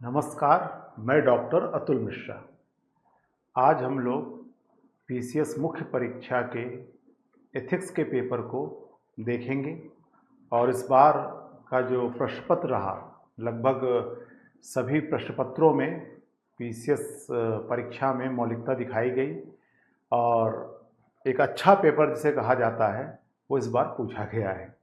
नमस्कार, मैं डॉक्टर अतुल मिश्रा। आज हम लोग पीसीएस मुख्य परीक्षा के एथिक्स के पेपर को देखेंगे और इस बार का जो प्रश्न पत्र रहा, लगभग सभी प्रश्न पत्रों में पीसीएस परीक्षा में मौलिकता दिखाई गई और एक अच्छा पेपर जिसे कहा जाता है वो इस बार पूछा गया है।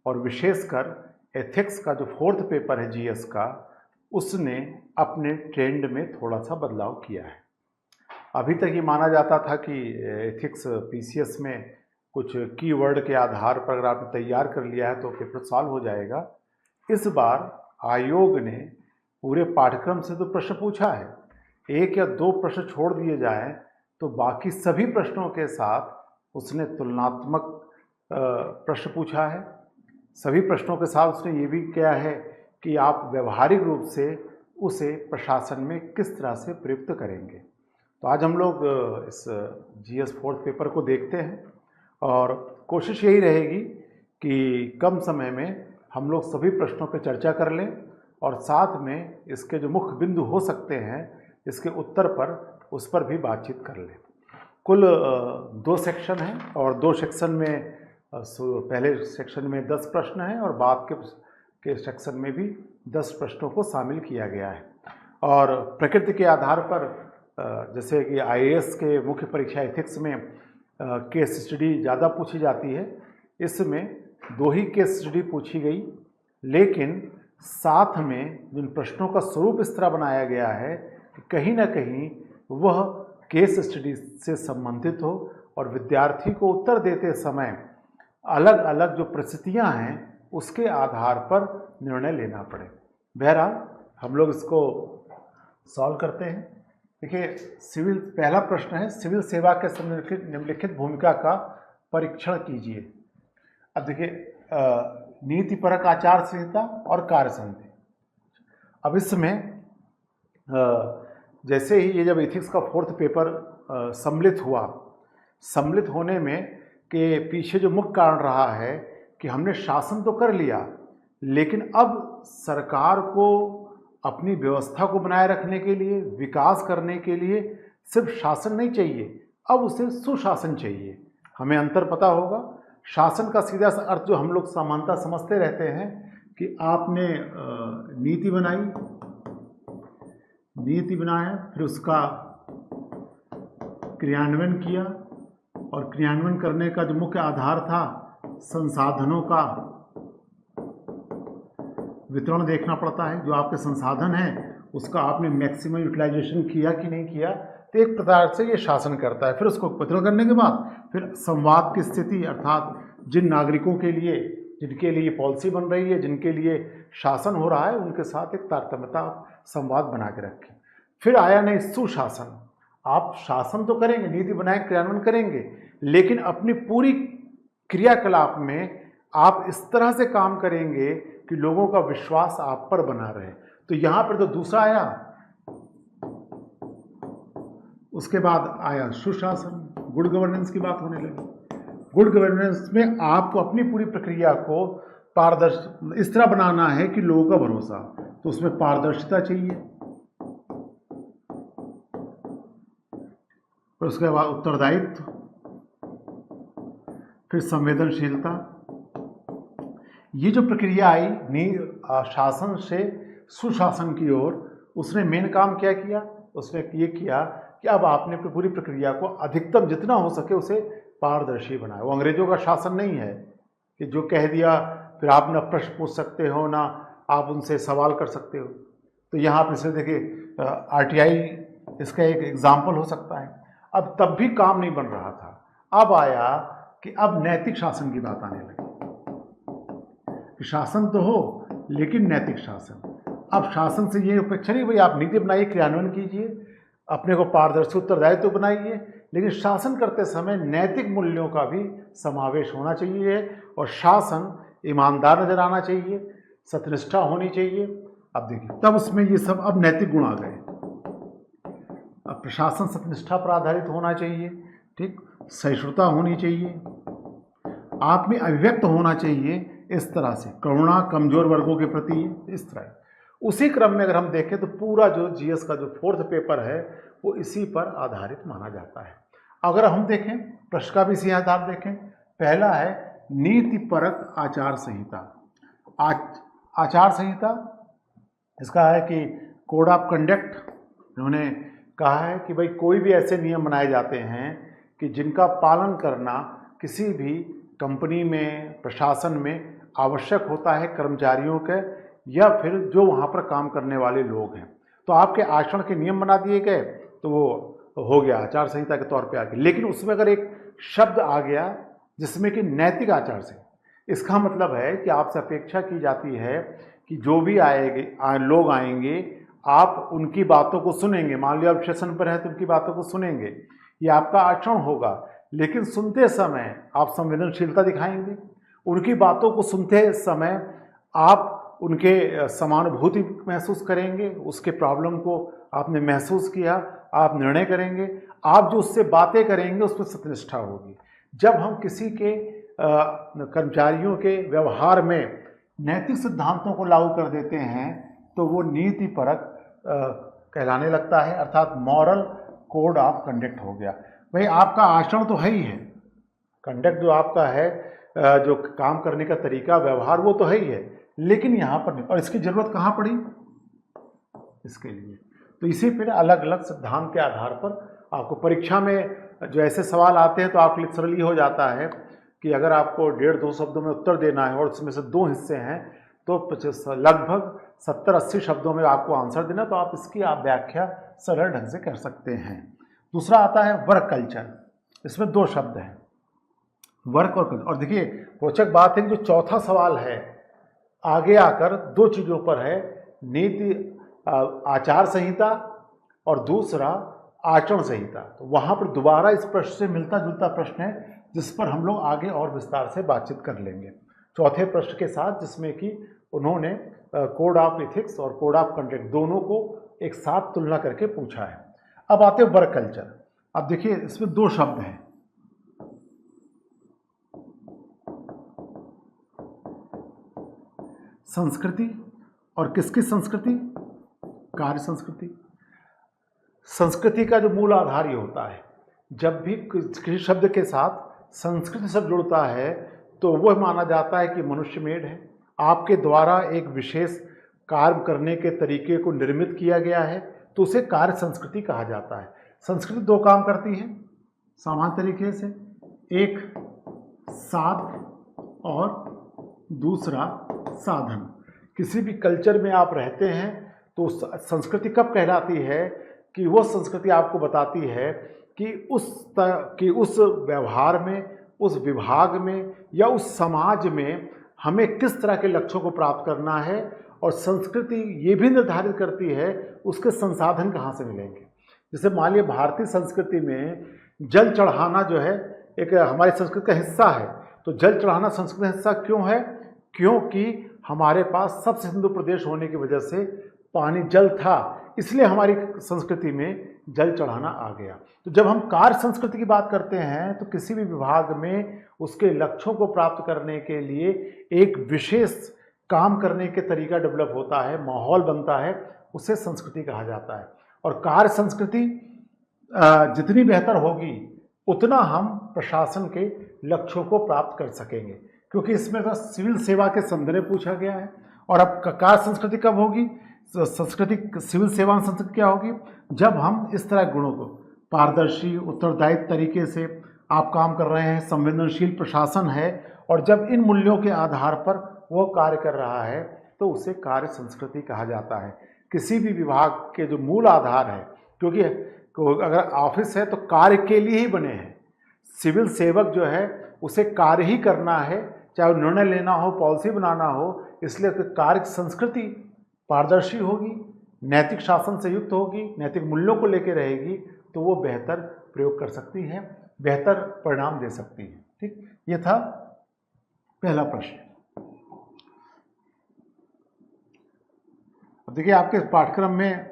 और विशेषकर एथिक्स का जो फोर्थ पेपर है जीएस का, उसने अपने ट्रेंड में थोड़ा सा बदलाव किया है। अभी तक ये माना जाता था कि एथिक्स पीसीएस में कुछ कीवर्ड के आधार पर अगर आपने तैयार कर लिया है तो पेपर सॉल्व हो जाएगा। इस बार आयोग ने पूरे पाठ्यक्रम से तो प्रश्न पूछा है, एक या दो प्रश्न छोड़ दिए जाएं तो बाकी सभी प्रश्नों के साथ उसने तुलनात्मक प्रश्न पूछा है। सभी प्रश्नों के साथ उसने ये भी किया है कि आप व्यवहारिक रूप से उसे प्रशासन में किस तरह से प्रयुक्त करेंगे। तो आज हम लोग इस जीएस फोर्थ पेपर को देखते हैं और कोशिश यही रहेगी कि कम समय में हम लोग सभी प्रश्नों पर चर्चा कर लें और साथ में इसके जो मुख्य बिंदु हो सकते हैं इसके उत्तर पर उस पर भी बातचीत कर लें। कुल 2 सेक्शन हैं और 2 सेक्शन में पहले सेक्शन में 10 प्रश्न हैं और बाद के सेक्शन में भी 10 प्रश्नों को शामिल किया गया है। और प्रकृति के आधार पर जैसे कि आईएएस के मुख्य परीक्षा एथिक्स में केस स्टडी ज़्यादा पूछी जाती है, इसमें 2 ही केस स्टडी पूछी गई, लेकिन साथ में जिन प्रश्नों का स्वरूप इस तरह बनाया गया है कि कहीं ना कहीं वह केस स्टडी से संबंधित हो और विद्यार्थी को उत्तर देते समय अलग अलग जो परिस्थितियां हैं उसके आधार पर निर्णय लेना पड़े। बहरहाल हम लोग इसको सॉल्व करते हैं। देखिए, सिविल पहला प्रश्न है, सिविल सेवा के निम्नलिखित भूमिका का परीक्षण कीजिए। अब देखिए, नीतिपरक आचार संहिता और कार्य संधि। अब इसमें जैसे ही ये जब एथिक्स का फोर्थ पेपर सम्मिलित हुआ, सम्मिलित होने में के पीछे जो मुख्य कारण रहा है कि हमने शासन तो कर लिया, लेकिन अब सरकार को अपनी व्यवस्था को बनाए रखने के लिए, विकास करने के लिए सिर्फ शासन नहीं चाहिए, अब उसे सुशासन चाहिए। हमें अंतर पता होगा। शासन का सीधा सा अर्थ जो हम लोग सामान्यतः समझते रहते हैं कि आपने नीति बनाया, फिर उसका क्रियान्वयन किया और क्रियान्वयन करने का जो मुख्य आधार था संसाधनों का वितरण देखना पड़ता है। जो आपके संसाधन हैं उसका आपने मैक्सिमम यूटिलाइजेशन किया कि नहीं किया, तो एक प्रकार से ये शासन करता है। फिर उसको वितरण करने के बाद फिर संवाद की स्थिति, अर्थात जिन नागरिकों के लिए, जिनके लिए पॉलिसी बन रही है, जिनके लिए शासन हो रहा है, उनके साथ एक तारतम्यता संवाद बना के रखें। फिर आया नहीं सुशासन। आप शासन तो करेंगे, नीति बनाए, क्रियान्वयन करेंगे, लेकिन अपनी पूरी क्रियाकलाप में आप इस तरह से काम करेंगे कि लोगों का विश्वास आप पर बना रहे। तो यहाँ पर तो दूसरा आया, उसके बाद आया सुशासन, गुड गवर्नेंस की बात होने लगी। गुड गवर्नेंस में आपको अपनी पूरी प्रक्रिया को पारदर्शी इस तरह बनाना है कि लोगों का भरोसा, तो उसमें पारदर्शिता चाहिए। और उसके बाद उत्तरदायित्व, फिर संवेदनशीलता। ये जो प्रक्रिया आई शासन से सुशासन की ओर, उसने मेन काम क्या किया? उसने ये किया कि अब आपने पूरी प्रक्रिया को अधिकतम जितना हो सके उसे पारदर्शी बनाया। वो अंग्रेजों का शासन नहीं है कि जो कह दिया फिर आप ना प्रश्न पूछ सकते हो ना आप उनसे सवाल कर सकते हो। तो यहाँ आप इसे देखिए, आरटीआई इसका एक एग्जाम्पल हो सकता है। अब तब भी काम नहीं बन रहा था। अब आया कि अब नैतिक शासन की बात आने लगी कि शासन तो हो लेकिन नैतिक शासन। अब शासन से ये अपेक्षा नहीं भाई आप नीति बनाइए, क्रियान्वयन कीजिए, अपने को पारदर्शी उत्तरदायित्व बनाइए, लेकिन शासन करते समय नैतिक मूल्यों का भी समावेश होना चाहिए और शासन ईमानदार नजर आना चाहिए, सत्यनिष्ठा होनी चाहिए। अब देखिए, तब उसमें ये सब अब नैतिक गुण आ गए। अब प्रशासन सत्यनिष्ठा पर आधारित होना चाहिए, ठीक, सहिष्णुता होनी चाहिए, आप में अभिव्यक्त होना चाहिए, इस तरह से करुणा कमजोर वर्गों के प्रति, इस तरह। उसी क्रम में अगर हम देखें तो पूरा जो जीएस का जो 4th पेपर है वो इसी पर आधारित माना जाता है। अगर हम देखें प्रश्न का भी इसी आधार देखें, पहला है नीतिपरक आचार संहिता। आचार संहिता इसका है कि कोड ऑफ कंडक्ट। उन्होंने कहा है कि भाई कोई भी ऐसे नियम बनाए जाते हैं कि जिनका पालन करना किसी भी कंपनी में, प्रशासन में आवश्यक होता है कर्मचारियों के या फिर जो वहाँ पर काम करने वाले लोग हैं। तो आपके आचरण के नियम बना दिए गए तो वो हो गया आचार संहिता के तौर पे आ गया। लेकिन उसमें अगर एक शब्द आ गया जिसमें कि नैतिक आचार संहिता, इसका मतलब है कि आपसे अपेक्षा की जाती है कि जो भी लोग आएंगे आप उनकी बातों को सुनेंगे। मान लिया आप स्टेशन पर हैं तो उनकी बातों को सुनेंगे, ये आपका आचरण होगा। लेकिन सुनते समय आप संवेदनशीलता दिखाएंगे, उनकी बातों को सुनते समय आप उनके समानुभूति महसूस करेंगे, उसके प्रॉब्लम को आपने महसूस किया, आप निर्णय करेंगे, आप जो उससे बातें करेंगे उस पर सत्यनिष्ठा होगी। जब हम किसी के कर्मचारियों के व्यवहार में नैतिक सिद्धांतों को लागू कर देते हैं तो वो नीतिपरक कहलाने लगता है, अर्थात मॉरल कोड ऑफ कंडक्ट हो गया। भाई आपका आचरण तो है ही है, कंडक्ट जो आपका है, जो काम करने का तरीका, व्यवहार, वो तो है ही है, लेकिन यहाँ पर नहीं। और इसकी ज़रूरत कहाँ पड़ी? इसके लिए। तो इसी पर अलग अलग सिद्धांत के आधार पर आपको परीक्षा में जो ऐसे सवाल आते हैं तो आपके लिए सरल हो जाता है कि अगर आपको 1.5-2 शब्दों में उत्तर देना है और उसमें से 2 हिस्से हैं तो लगभग 70-80 शब्दों में आपको आंसर देना, तो आप इसकी व्याख्या सरल ढंग से कर सकते हैं। दूसरा आता है वर्क कल्चर। इसमें 2 शब्द हैं, वर्क और कल्चर। और देखिए रोचक बात है कि जो चौथा सवाल है आगे आकर 2 चीज़ों पर है, नीति आचार संहिता और दूसरा आचरण संहिता। तो वहाँ पर दोबारा इस प्रश्न से मिलता जुलता प्रश्न है जिस पर हम लोग आगे और विस्तार से बातचीत कर लेंगे चौथे प्रश्न के साथ, जिसमें कि उन्होंने कोड ऑफ एथिक्स और कोड ऑफ कंडक्ट दोनों को एक साथ तुलना करके पूछा है। अब आते हैं वर्क कल्चर। अब देखिए इसमें 2 शब्द हैं, संस्कृति और किसकी संस्कृति? कार्य संस्कृति। संस्कृति का जो मूल आधार ये होता है, जब भी किसी शब्द के साथ संस्कृति शब्द जुड़ता है तो वह माना जाता है कि मनुष्य मेड है, आपके द्वारा एक विशेष कार्य करने के तरीके को निर्मित किया गया है, तो उसे कार्य संस्कृति कहा जाता है। संस्कृति 2 काम करती है सामान्य तरीके से, एक साध और दूसरा साधन। किसी भी कल्चर में आप रहते हैं तो संस्कृति कब कहलाती है कि वो संस्कृति आपको बताती है कि उस व्यवहार में, उस विभाग में या उस समाज में हमें किस तरह के लक्ष्यों को प्राप्त करना है। और संस्कृति ये भी निर्धारित करती है उसके संसाधन कहाँ से मिलेंगे। जैसे मान लिया भारतीय संस्कृति में जल चढ़ाना जो है एक हमारी संस्कृति का हिस्सा है, तो जल चढ़ाना संस्कृति का हिस्सा क्यों है? क्योंकि हमारे पास सबसे सिंधु प्रदेश होने की वजह से पानी, जल था, इसलिए हमारी संस्कृति में जल चढ़ाना आ गया। तो जब हम कार्य संस्कृति की बात करते हैं तो किसी भी विभाग में उसके लक्ष्यों को प्राप्त करने के लिए एक विशेष काम करने के तरीका डेवलप होता है, माहौल बनता है, उसे संस्कृति कहा जाता है। और कार्य संस्कृति जितनी बेहतर होगी उतना हम प्रशासन के लक्ष्यों को प्राप्त कर सकेंगे, क्योंकि इसमें तो सिविल सेवा के संदर्भ में पूछा गया है। और अब कार्य संस्कृति कब होगी? संस्कृति सिविल सेवा संस्कृति क्या होगी? जब हम इस तरह गुणों को, पारदर्शी, उत्तरदायित्व तरीके से आप काम कर रहे हैं, संवेदनशील प्रशासन है, और जब इन मूल्यों के आधार पर वो कार्य कर रहा है तो उसे कार्य संस्कृति कहा जाता है। किसी भी विभाग के जो मूल आधार है, क्योंकि अगर ऑफिस है तो कार्य के लिए ही बने हैं। सिविल सेवक जो है उसे कार्य ही करना है, चाहे वो निर्णय लेना हो, पॉलिसी बनाना हो, इसलिए कार्य संस्कृति पारदर्शी होगी, नैतिक शासन से युक्त होगी, नैतिक मूल्यों को लेकर रहेगी, तो वो बेहतर प्रयोग कर सकती है, बेहतर परिणाम दे सकती है। ठीक, ये था पहला प्रश्न। अब देखिए आपके पाठ्यक्रम में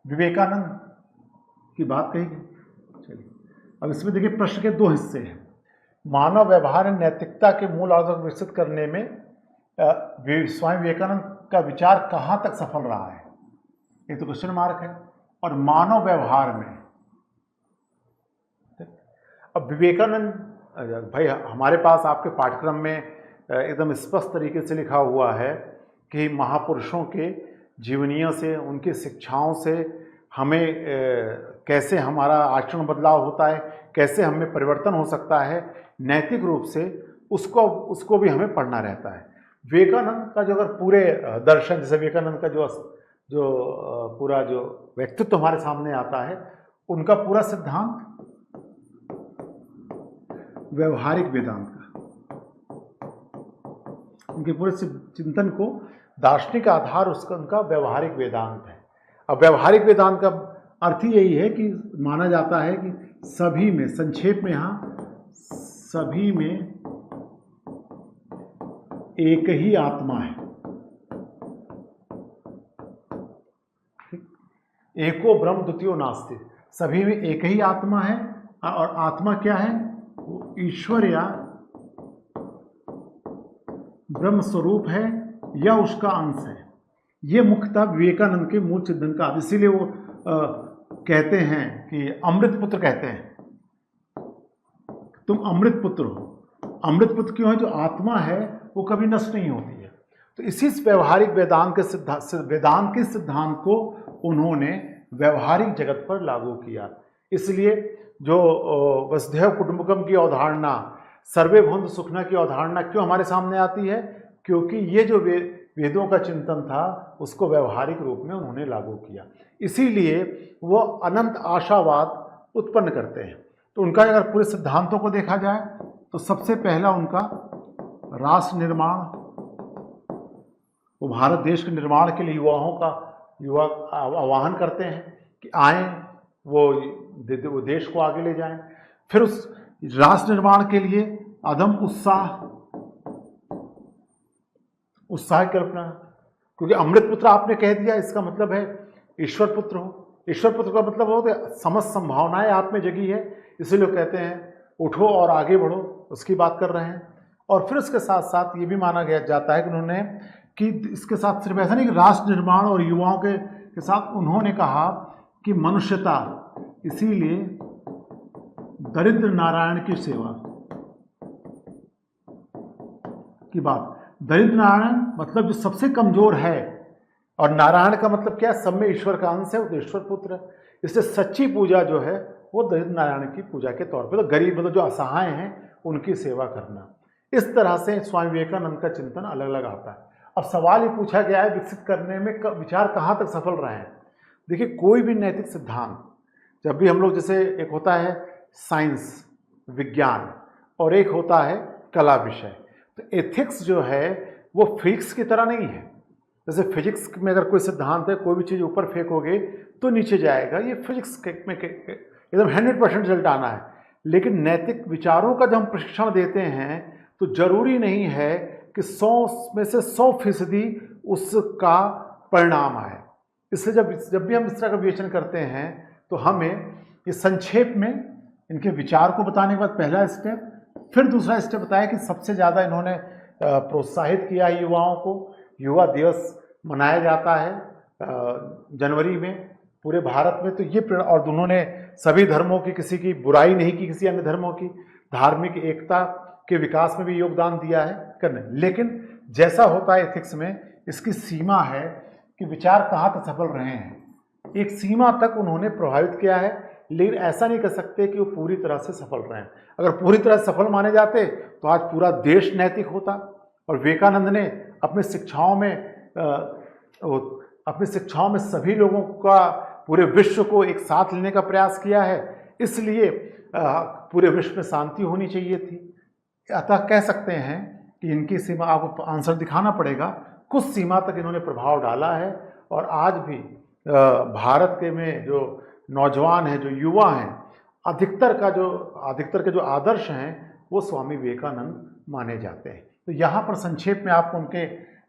विवेकानंद की बात कही गई। चलिए अब इसमें देखिए प्रश्न के 2 हिस्से हैं। मानव व्यवहार नैतिकता के मूल आधार को विकसित करने में स्वामी विवेकानंद का विचार कहाँ तक सफल रहा है, ये तो क्वेश्चन मार्क है। और मानव व्यवहार में, अब विवेकानंद भाई हमारे पास आपके पाठ्यक्रम में एकदम स्पष्ट तरीके से लिखा हुआ है कि महापुरुषों के जीवनियों से, उनकी शिक्षाओं से हमें कैसे हमारा आचरण बदलाव होता है, कैसे हमें परिवर्तन हो सकता है नैतिक रूप से, उसको भी हमें पढ़ना रहता है। विवेकानंद का जो अगर पूरे दर्शन, जैसे विवेकानंद का जो पूरा जो व्यक्तित्व हमारे सामने आता है, उनका पूरा सिद्धांत व्यवहारिक वेदांत का, उनके पूरे चिंतन को दार्शनिक आधार उसका उनका व्यवहारिक वेदांत है। अब व्यवहारिक वेदांत का अर्थ ही यही है कि माना जाता है कि सभी में, संक्षेप में यहाँ सभी में एक ही आत्मा है। एको ब्रह्म द्वितीयो नास्ति, सभी में एक ही आत्मा है। और आत्मा क्या है? वो ईश्वर या ब्रह्म स्वरूप है या उसका अंश है। ये मुख्यतः विवेकानंद के मूल चिंतन का, इसीलिए वो कहते हैं कि अमृत पुत्र कहते हैं, तुम अमृत पुत्र हो। अमृत पुत्र क्यों है? जो आत्मा है वो कभी नष्ट नहीं होती है। तो इसी व्यवहारिक वेदांत के सिद्धांत को उन्होंने व्यवहारिक जगत पर लागू किया। इसलिए जो वसुधैव कुटुंबकम की अवधारणा, सर्वे भवन्तु सुखिनः की अवधारणा क्यों हमारे सामने आती है? क्योंकि ये जो वेदों का चिंतन था उसको व्यवहारिक रूप में उन्होंने लागू किया। इसीलिए वो अनंत आशावाद उत्पन्न करते हैं। तो उनका अगर पूरे सिद्धांतों को देखा जाए तो सबसे पहला उनका राष्ट्र निर्माण, वो भारत देश के निर्माण के लिए युवा आह्वान करते हैं कि आएँ, वो देश को आगे ले जाएं। फिर उस राष्ट्र निर्माण के लिए अदम उत्साह की कल्पना, क्योंकि अमृत पुत्र आपने कह दिया, इसका मतलब है ईश्वर पुत्र हो। ईश्वर पुत्र का मतलब हो कि समस्त संभावनाएं आप में जगी है, इसलिए लोग कहते हैं उठो और आगे बढ़ो, उसकी बात कर रहे हैं। और फिर उसके साथ साथ ये भी माना गया जाता है कि उन्होंने कि इसके साथ सिर्फ ऐसा नहीं कि राष्ट्र निर्माण और युवाओं के साथ उन्होंने कहा कि मनुष्यता, इसीलिए दरिद्र नारायण की सेवा की बात। दरिद्र नारायण मतलब जो सबसे कमजोर है, और नारायण का मतलब क्या है? सब में ईश्वर का अंश है, वो तो ईश्वर पुत्र है। इससे सच्ची पूजा जो है वो दरिद्र नारायण की पूजा के तौर पे, तो गरीब मतलब जो असहाय हैं उनकी सेवा करना। इस तरह से स्वामी विवेकानंद का चिंतन अलग अलग आता है। अब सवाल ये पूछा गया है, विकसित करने में विचार कहाँ तक सफल रहे हैं? देखिए, कोई भी नैतिक सिद्धांत, जब भी हम लोग, जैसे एक होता है साइंस विज्ञान और एक होता है कला विषय, तो एथिक्स जो है वो फिजिक्स की तरह नहीं है। जैसे फिजिक्स में अगर कोई सिद्धांत है, कोई भी चीज़ ऊपर फेंकोगे तो नीचे जाएगा, ये फिजिक्स में एकदम 100% रिजल्ट आना है। लेकिन नैतिक विचारों का जब हम प्रशिक्षण देते हैं तो जरूरी नहीं है कि 100 में से 100% उसका परिणाम आए। इसलिए जब भी हम इस तरह का विवेचन करते हैं तो हमें ये संक्षेप में इनके विचार को बताने के बाद पहला स्टेप, फिर दूसरा स्टेप बताया कि सबसे ज़्यादा इन्होंने प्रोत्साहित किया युवाओं को। युवा दिवस मनाया जाता है जनवरी में पूरे भारत में, तो ये और उन्होंने सभी धर्मों की, किसी की बुराई नहीं की, किसी अन्य धर्मों की, धार्मिक एकता के विकास में भी योगदान दिया है करने। लेकिन जैसा होता है एथिक्स में, इसकी सीमा है कि विचार कहाँ तक सफल रहे हैं। एक सीमा तक उन्होंने प्रभावित किया है, लेकिन ऐसा नहीं कर सकते कि वो पूरी तरह से सफल रहे हैं। अगर पूरी तरह से सफल माने जाते तो आज पूरा देश नैतिक होता। और विवेकानंद ने अपनी शिक्षाओं में सभी लोगों का, पूरे विश्व को एक साथ लेने का प्रयास किया है। इसलिए पूरे विश्व में शांति होनी चाहिए थी। अतः कह सकते हैं कि इनकी सीमा, आपको आंसर दिखाना पड़ेगा, कुछ सीमा तक इन्होंने प्रभाव डाला है। और आज भी भारत के में जो नौजवान हैं, जो युवा हैं, अधिकतर के जो आदर्श हैं वो स्वामी विवेकानंद माने जाते हैं। तो यहाँ पर संक्षेप में आपको उनके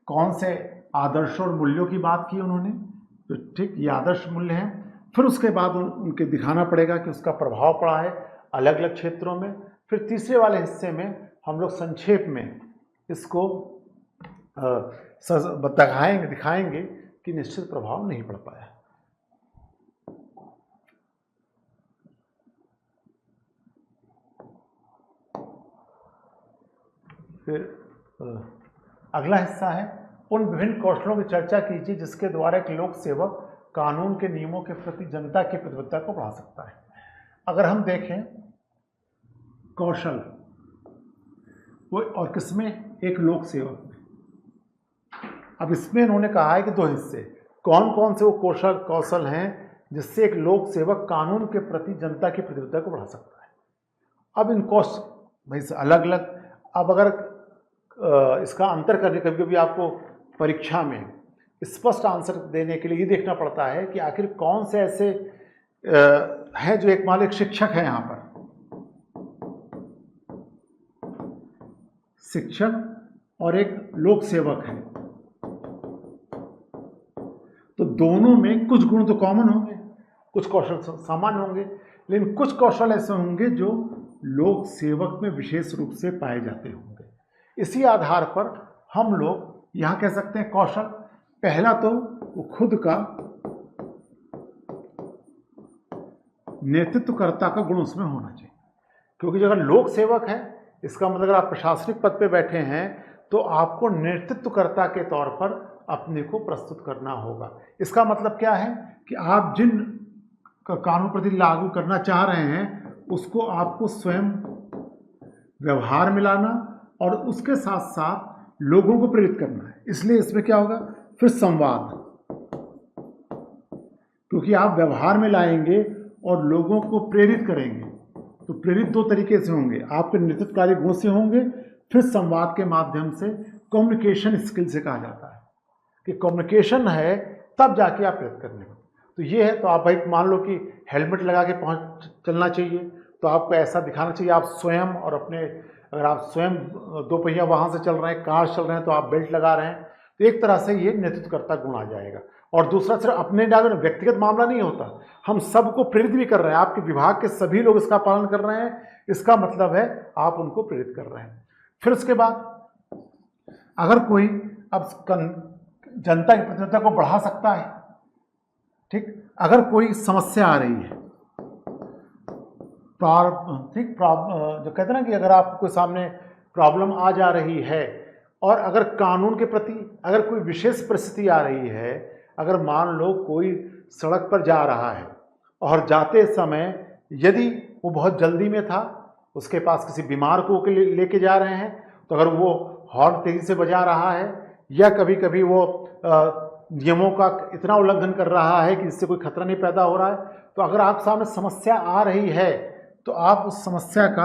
कौन से आदर्शों और मूल्यों की बात की उन्होंने, तो ठीक ये आदर्श मूल्य हैं। फिर उसके बाद उनके दिखाना पड़ेगा कि उसका प्रभाव पड़ा है अलग अलग क्षेत्रों में। फिर तीसरे वाले हिस्से में हम लोग संक्षेप में इसको दिखाएंगे कि निश्चित प्रभाव नहीं पड़ पाया। फिर अगला हिस्सा है, उन विभिन्न कौशलों की चर्चा कीजिए जिसके द्वारा एक लोक सेवक कानून के नियमों के प्रति जनता की प्रतिबद्धता को बढ़ा सकता है। अगर हम देखें कौशल वो और किसमें, एक लोक सेवक में। अब इसमें इन्होंने कहा है कि दो हिस्से, कौन कौन से वो कौशल हैं जिससे एक लोक सेवक कानून के प्रति जनता की प्रतिबद्धता को बढ़ा सकता है। अब इन कौशल भाई से अलग अलग, अब अगर इसका अंतर करने, कभी कभी आपको परीक्षा में स्पष्ट आंसर देने के लिए ये देखना पड़ता है कि आखिर कौन से ऐसे हैं जो एक मान लो एक शिक्षक है, यहाँ पर शिक्षक और एक लोक सेवक है, तो दोनों में कुछ गुण तो कॉमन होंगे, कुछ कौशल सामान्य होंगे, लेकिन कुछ कौशल ऐसे होंगे जो लोक सेवक में विशेष रूप से पाए जाते होंगे। इसी आधार पर हम लोग यहाँ कह सकते हैं कौशल, पहला तो वो खुद का नेतृत्वकर्ता का गुण उसमें होना चाहिए, क्योंकि जो अगर लोक सेवक है, इसका मतलब अगर आप प्रशासनिक पद पे बैठे हैं तो आपको नेतृत्वकर्ता के तौर पर अपने को प्रस्तुत करना होगा। इसका मतलब क्या है कि आप जिन कानून प्रति लागू करना चाह रहे हैं उसको आपको स्वयं व्यवहार में लाना और उसके साथ साथ लोगों को प्रेरित करना है। इसलिए इसमें क्या होगा, फिर संवाद, क्योंकि आप व्यवहार में लाएंगे और लोगों को प्रेरित करेंगे, तो प्रेरित दो तरीके से होंगे, आपके नेतृत्वकारी गुण से होंगे, फिर संवाद के माध्यम से, कम्युनिकेशन स्किल से कहा जाता है कि कम्युनिकेशन है तब जाके आप प्रेरित करने को। तो ये है, तो आप भाई मान लो कि हेलमेट लगा के चलना चाहिए, तो आपको ऐसा दिखाना चाहिए आप स्वयं, और अपने अगर आप स्वयं दो पहिया वाहन से चल रहे हैं, कार चल रहे हैं, तो आप बेल्ट लगा रहे हैं, तो एक तरह से ये नेतृत्वकर्ता गुण आ जाएगा। और दूसरा सिर्फ अपने व्यक्तिगत मामला नहीं होता, हम सबको प्रेरित भी कर रहे हैं, आपके विभाग के सभी लोग इसका पालन कर रहे हैं, इसका मतलब है आप उनको प्रेरित कर रहे हैं। फिर उसके बाद अगर कोई अब जनता की प्रतिबद्धता को बढ़ा सकता है, ठीक, अगर कोई समस्या आ रही है, ठीक, जो कहते हैं ना कि अगर आपको सामने प्रॉब्लम आ जा रही है और अगर कानून के प्रति अगर कोई विशेष परिस्थिति आ रही है, अगर मान लो कोई सड़क पर जा रहा है और जाते समय यदि वो बहुत जल्दी में था, उसके पास किसी बीमार को लेके जा रहे हैं, तो अगर वो हॉर्न तेजी से बजा रहा है या कभी कभी वो नियमों का इतना उल्लंघन कर रहा है कि इससे कोई खतरा नहीं पैदा हो रहा है, तो अगर आप सामने समस्या आ रही है तो आप उस समस्या का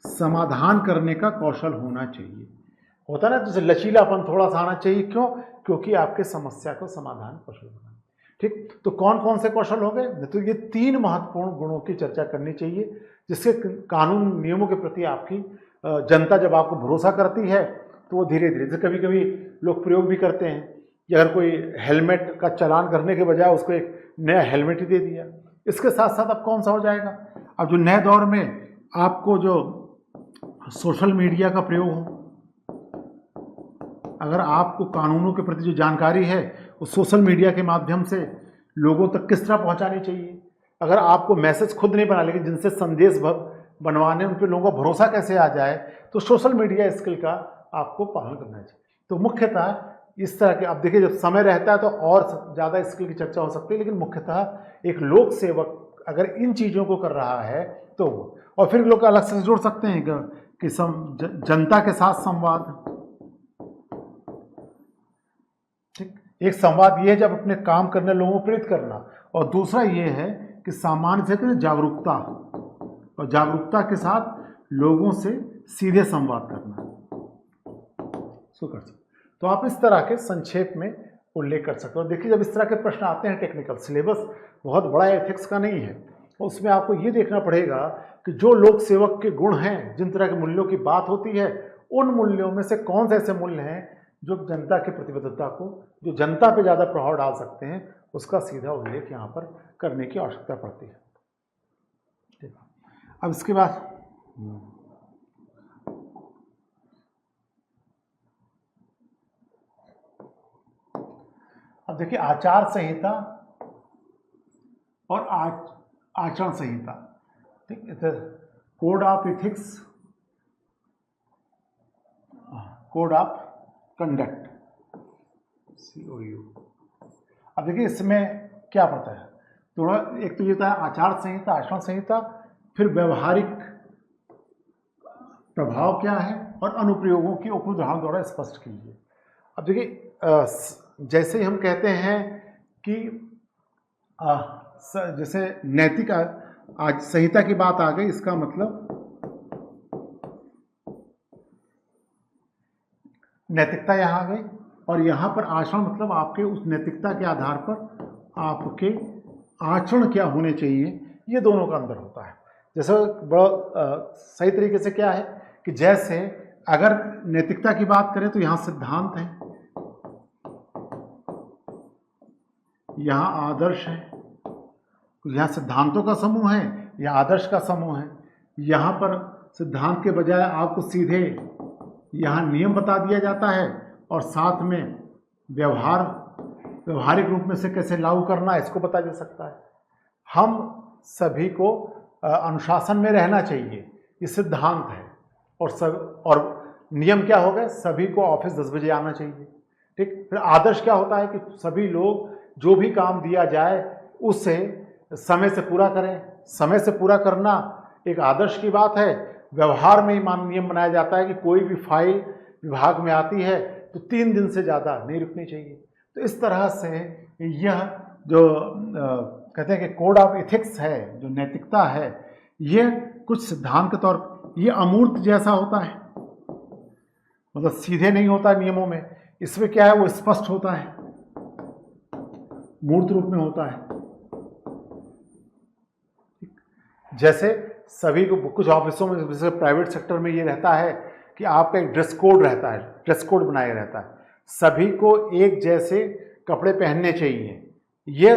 समाधान करने का कौशल होना चाहिए। होता ना, जैसे लचीलापन थोड़ा सा आना चाहिए, क्यों, क्योंकि आपके समस्या को समाधान कौशल होना। ठीक, तो कौन कौन से कौशल हो गए, तो ये तीन महत्वपूर्ण गुणों की चर्चा करनी चाहिए जिससे कानून नियमों के प्रति आपकी जनता जब आपको भरोसा करती है तो वो धीरे धीरे, जैसे कभी कभी लोग प्रयोग भी करते हैं कि अगर कोई हेलमेट का चालान करने के बजाय उसको एक नया हेलमेट ही दे दिया। इसके साथ साथ अब कौन सा हो जाएगा, अब जो नए दौर में आपको जो सोशल मीडिया का प्रयोग हो, अगर आपको कानूनों के प्रति जो जानकारी है वो सोशल मीडिया के माध्यम से लोगों तक किस तरह पहुंचानी चाहिए, अगर आपको मैसेज खुद नहीं बना, लेकिन जिनसे संदेश बनवाने उन पर लोगों का भरोसा कैसे आ जाए, तो सोशल मीडिया स्किल का आपको पालन करना चाहिए। तो मुख्यतः इस तरह के, अब देखिए जब समय रहता है तो और ज़्यादा स्किल की चर्चा हो सकती है, लेकिन मुख्यतः एक लोक सेवक अगर इन चीज़ों को कर रहा है तो, और फिर लोग अलग से जोड़ सकते हैं कि जनता के साथ संवाद, ठीक, एक संवाद ये है जब अपने काम करने लोगों को प्रेरित करना, और दूसरा ये है कि सामान्य से जागरूकता, और जागरूकता के साथ लोगों से सीधे संवाद करना, सो कर सकते। तो आप इस तरह के संक्षेप में उल्लेख कर सकते हो। देखिए जब इस तरह के प्रश्न आते हैं, टेक्निकल सिलेबस बहुत बड़ा एथिक्स का नहीं है, उसमें आपको ये देखना पड़ेगा कि जो लोक सेवक के गुण हैं, जिन तरह के मूल्यों की बात होती है, उन मूल्यों में से कौन से ऐसे मूल्य हैं जो जनता की प्रतिबद्धता को, जो जनता पे ज़्यादा प्रभाव डाल सकते हैं, उसका सीधा उल्लेख यहाँ पर करने की आवश्यकता पड़ती है। ठीक, अब इसके बाद अब देखिए आचार संहिता और आचरण संहिता, ठीक है, code of ethics, code of conduct, COU। अब देखिए इसमें क्या पता है, थोड़ा एक तो ये था आचार संहिता, आचरण संहिता, फिर व्यवहारिक प्रभाव क्या है और अनुप्रयोगों की उदाहरण द्वारा स्पष्ट कीजिए। अब देखिए जैसे ही हम कहते हैं कि जैसे नैतिक आज संहिता की बात आ गई, इसका मतलब नैतिकता यहाँ आ गई, और यहाँ पर आचरण मतलब आपके उस नैतिकता के आधार पर आपके आचरण क्या होने चाहिए, ये दोनों का अंतर होता है। जैसे बड़ा सही तरीके से क्या है कि जैसे अगर नैतिकता की बात करें तो यहाँ सिद्धांत है, यहाँ आदर्श है, यहाँ सिद्धांतों का समूह है या आदर्श का समूह है। यहाँ पर सिद्धांत के बजाय आपको सीधे यहाँ नियम बता दिया जाता है और साथ में व्यवहारिक रूप में से कैसे लागू करना है इसको बता जा सकता है। हम सभी को अनुशासन में रहना चाहिए, ये सिद्धांत है, और नियम क्या हो गए, सभी को ऑफिस 10 बजे आना चाहिए, ठीक। फिर आदर्श क्या होता है कि सभी लोग जो भी काम दिया जाए उसे समय से पूरा करें। समय से पूरा करना एक आदर्श की बात है। व्यवहार में ही नियम बनाया जाता है कि कोई भी फाइल विभाग में आती है तो 3 दिन से ज़्यादा नहीं रुकनी चाहिए। तो इस तरह से यह जो कहते हैं कि कोड ऑफ एथिक्स है, जो नैतिकता है, ये कुछ सिद्धांत के तौर पर ये अमूर्त जैसा होता है, मतलब सीधे नहीं होता नियमों में। इसमें क्या है, वो स्पष्ट होता है, मूर्त रूप में होता है। जैसे सभी को कुछ ऑफिसों में, जैसे प्राइवेट सेक्टर में ये रहता है कि आपका एक ड्रेस कोड रहता है, ड्रेस कोड बनाया रहता है, सभी को एक जैसे कपड़े पहनने चाहिए, ये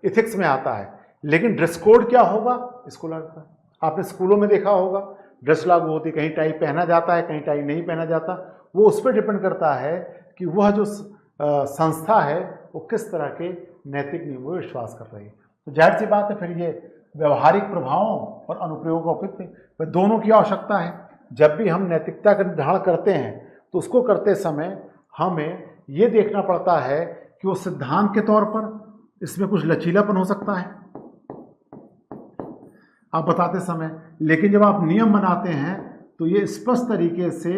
इथिक्स में आता है। लेकिन ड्रेस कोड क्या होगा, इसको लगता है आपने स्कूलों में देखा होगा, ड्रेस लागू होती, कहीं टाई पहना जाता है, कहीं टाई नहीं पहना जाता। वो उस पर डिपेंड करता है कि वह जो संस्था है वो किस तरह के नैतिक नियमों में विश्वास कर रही है। तो जाहिर सी बात है फिर ये व्यवहारिक प्रभावों और अनुप्रयोगों को दोनों की आवश्यकता है। जब भी हम नैतिकता का निर्धारण करते हैं तो उसको करते समय हमें ये देखना पड़ता है कि वो सिद्धांत के तौर पर इसमें कुछ लचीलापन हो सकता है आप बताते समय, लेकिन जब आप नियम बनाते हैं तो ये स्पष्ट तरीके से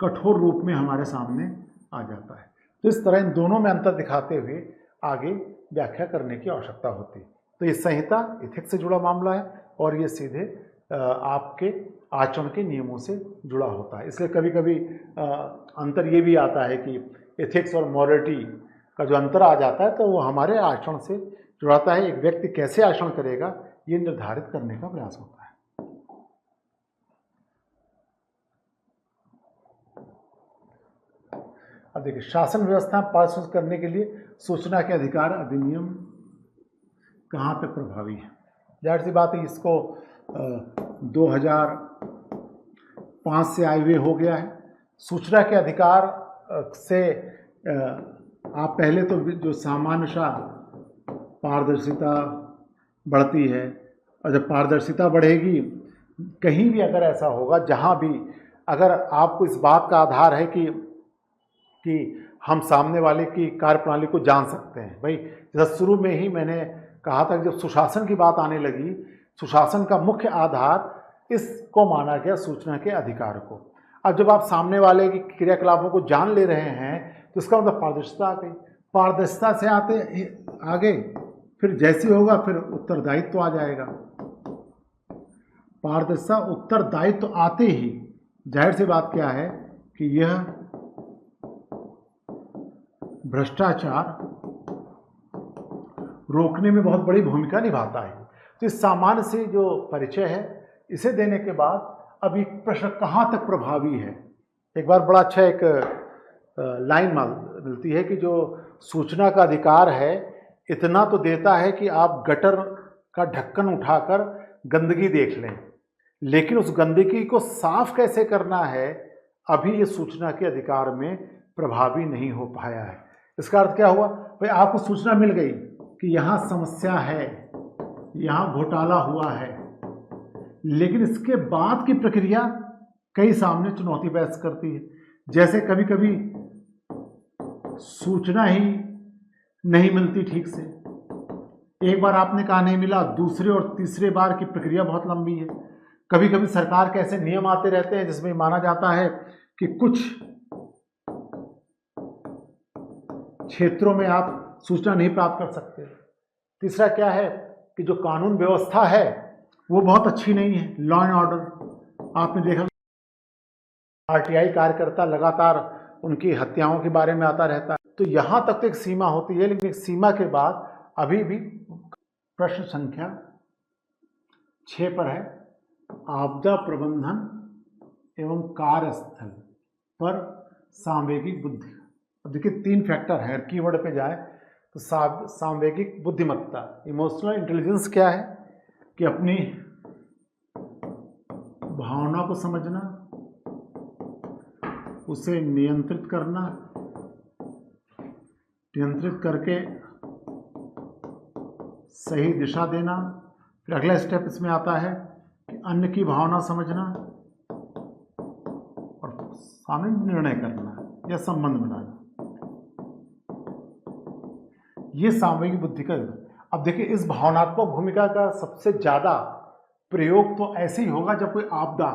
कठोर रूप में हमारे सामने आ जाता है। तो इस तरह इन दोनों में अंतर दिखाते हुए आगे व्याख्या करने की आवश्यकता होती है। तो ये संहिता इथिक्स से जुड़ा मामला है और ये सीधे आपके आचरण के नियमों से जुड़ा होता है। इसलिए कभी कभी अंतर ये भी आता है कि एथिक्स और मॉरलिटी का जो अंतर आ जाता है तो वो हमारे आचरण से जुड़ाता है। एक व्यक्ति कैसे आचरण करेगा ये निर्धारित करने का प्रयास होता है। अब देखिए, शासन व्यवस्था पास करने के लिए सूचना के अधिकार अधिनियम कहाँ तक प्रभावी है। जाहिर सी बात है इसको 2005 से आए हुए हो गया है। सूचना के अधिकार से आप पहले तो जो सामान्यतः पारदर्शिता बढ़ती है, और जब पारदर्शिता बढ़ेगी, कहीं भी अगर ऐसा होगा जहाँ भी अगर आपको इस बात का आधार है कि हम सामने वाले की कार्यप्रणाली को जान सकते हैं। भाई जैसा शुरू में ही मैंने कहा था कि जब सुशासन की बात आने लगी, सुशासन का मुख्य आधार इसको माना गया सूचना के अधिकार को। अब जब आप सामने वाले की क्रियाकलापों को जान ले रहे हैं तो इसका मतलब पारदर्शिता आ गई। पारदर्शिता से आगे फिर जैसे होगा फिर उत्तरदायित्व आ जाएगा। पारदर्शिता उत्तरदायित्व आते ही जाहिर सी बात क्या है कि यह भ्रष्टाचार रोकने में बहुत बड़ी भूमिका निभाता है। तो इस सामान्य से जो परिचय है इसे देने के बाद अब एक प्रश्न कहाँ तक प्रभावी है। एक बार बड़ा अच्छा एक लाइन मिलती है कि जो सूचना का अधिकार है इतना तो देता है कि आप गटर का ढक्कन उठाकर गंदगी देख लें, लेकिन उस गंदगी को साफ कैसे करना है अभी ये सूचना के अधिकार में प्रभावी नहीं हो पाया है। इसका अर्थ क्या हुआ भाई, आपको सूचना मिल गई कि यहाँ समस्या है, यहाँ घोटाला हुआ है, लेकिन इसके बाद की प्रक्रिया कई सामने चुनौती पेश करती है। जैसे कभी कभी सूचना ही नहीं मिलती ठीक से, एक बार आपने कहा नहीं मिला, दूसरे और तीसरे बार की प्रक्रिया बहुत लंबी है। कभी कभी सरकार के ऐसे नियम आते रहते हैं जिसमें माना जाता है कि कुछ क्षेत्रों में आप सूचना नहीं प्राप्त कर सकते। तीसरा क्या है कि जो कानून व्यवस्था है वो बहुत अच्छी नहीं है, लॉ एंड ऑर्डर। आपने देखा आरटीआई कार्यकर्ता लगातार उनकी हत्याओं के बारे में आता रहता है। तो यहाँ तक तो एक सीमा होती है, लेकिन एक सीमा के बाद अभी भी प्रश्न संख्या 6 पर है, आपदा प्रबंधन एवं कार्यस्थल पर सांवेगिक बुद्धि। अब देखिए 3 फैक्टर है, कीवर्ड पे जाए तो सांवेगिक बुद्धिमत्ता, इमोशनल इंटेलिजेंस क्या है कि अपनी भावना को समझना, उसे नियंत्रित करना, नियंत्रित करके सही दिशा देना। फिर अगला स्टेप इसमें आता है कि अन्य की भावना समझना और सामने निर्णय करना या संबंध बनाना। ये सामूहिक बुद्धि का। अब देखिए इस भावनात्मक भूमिका का सबसे ज़्यादा प्रयोग तो ऐसे ही होगा जब कोई आपदा,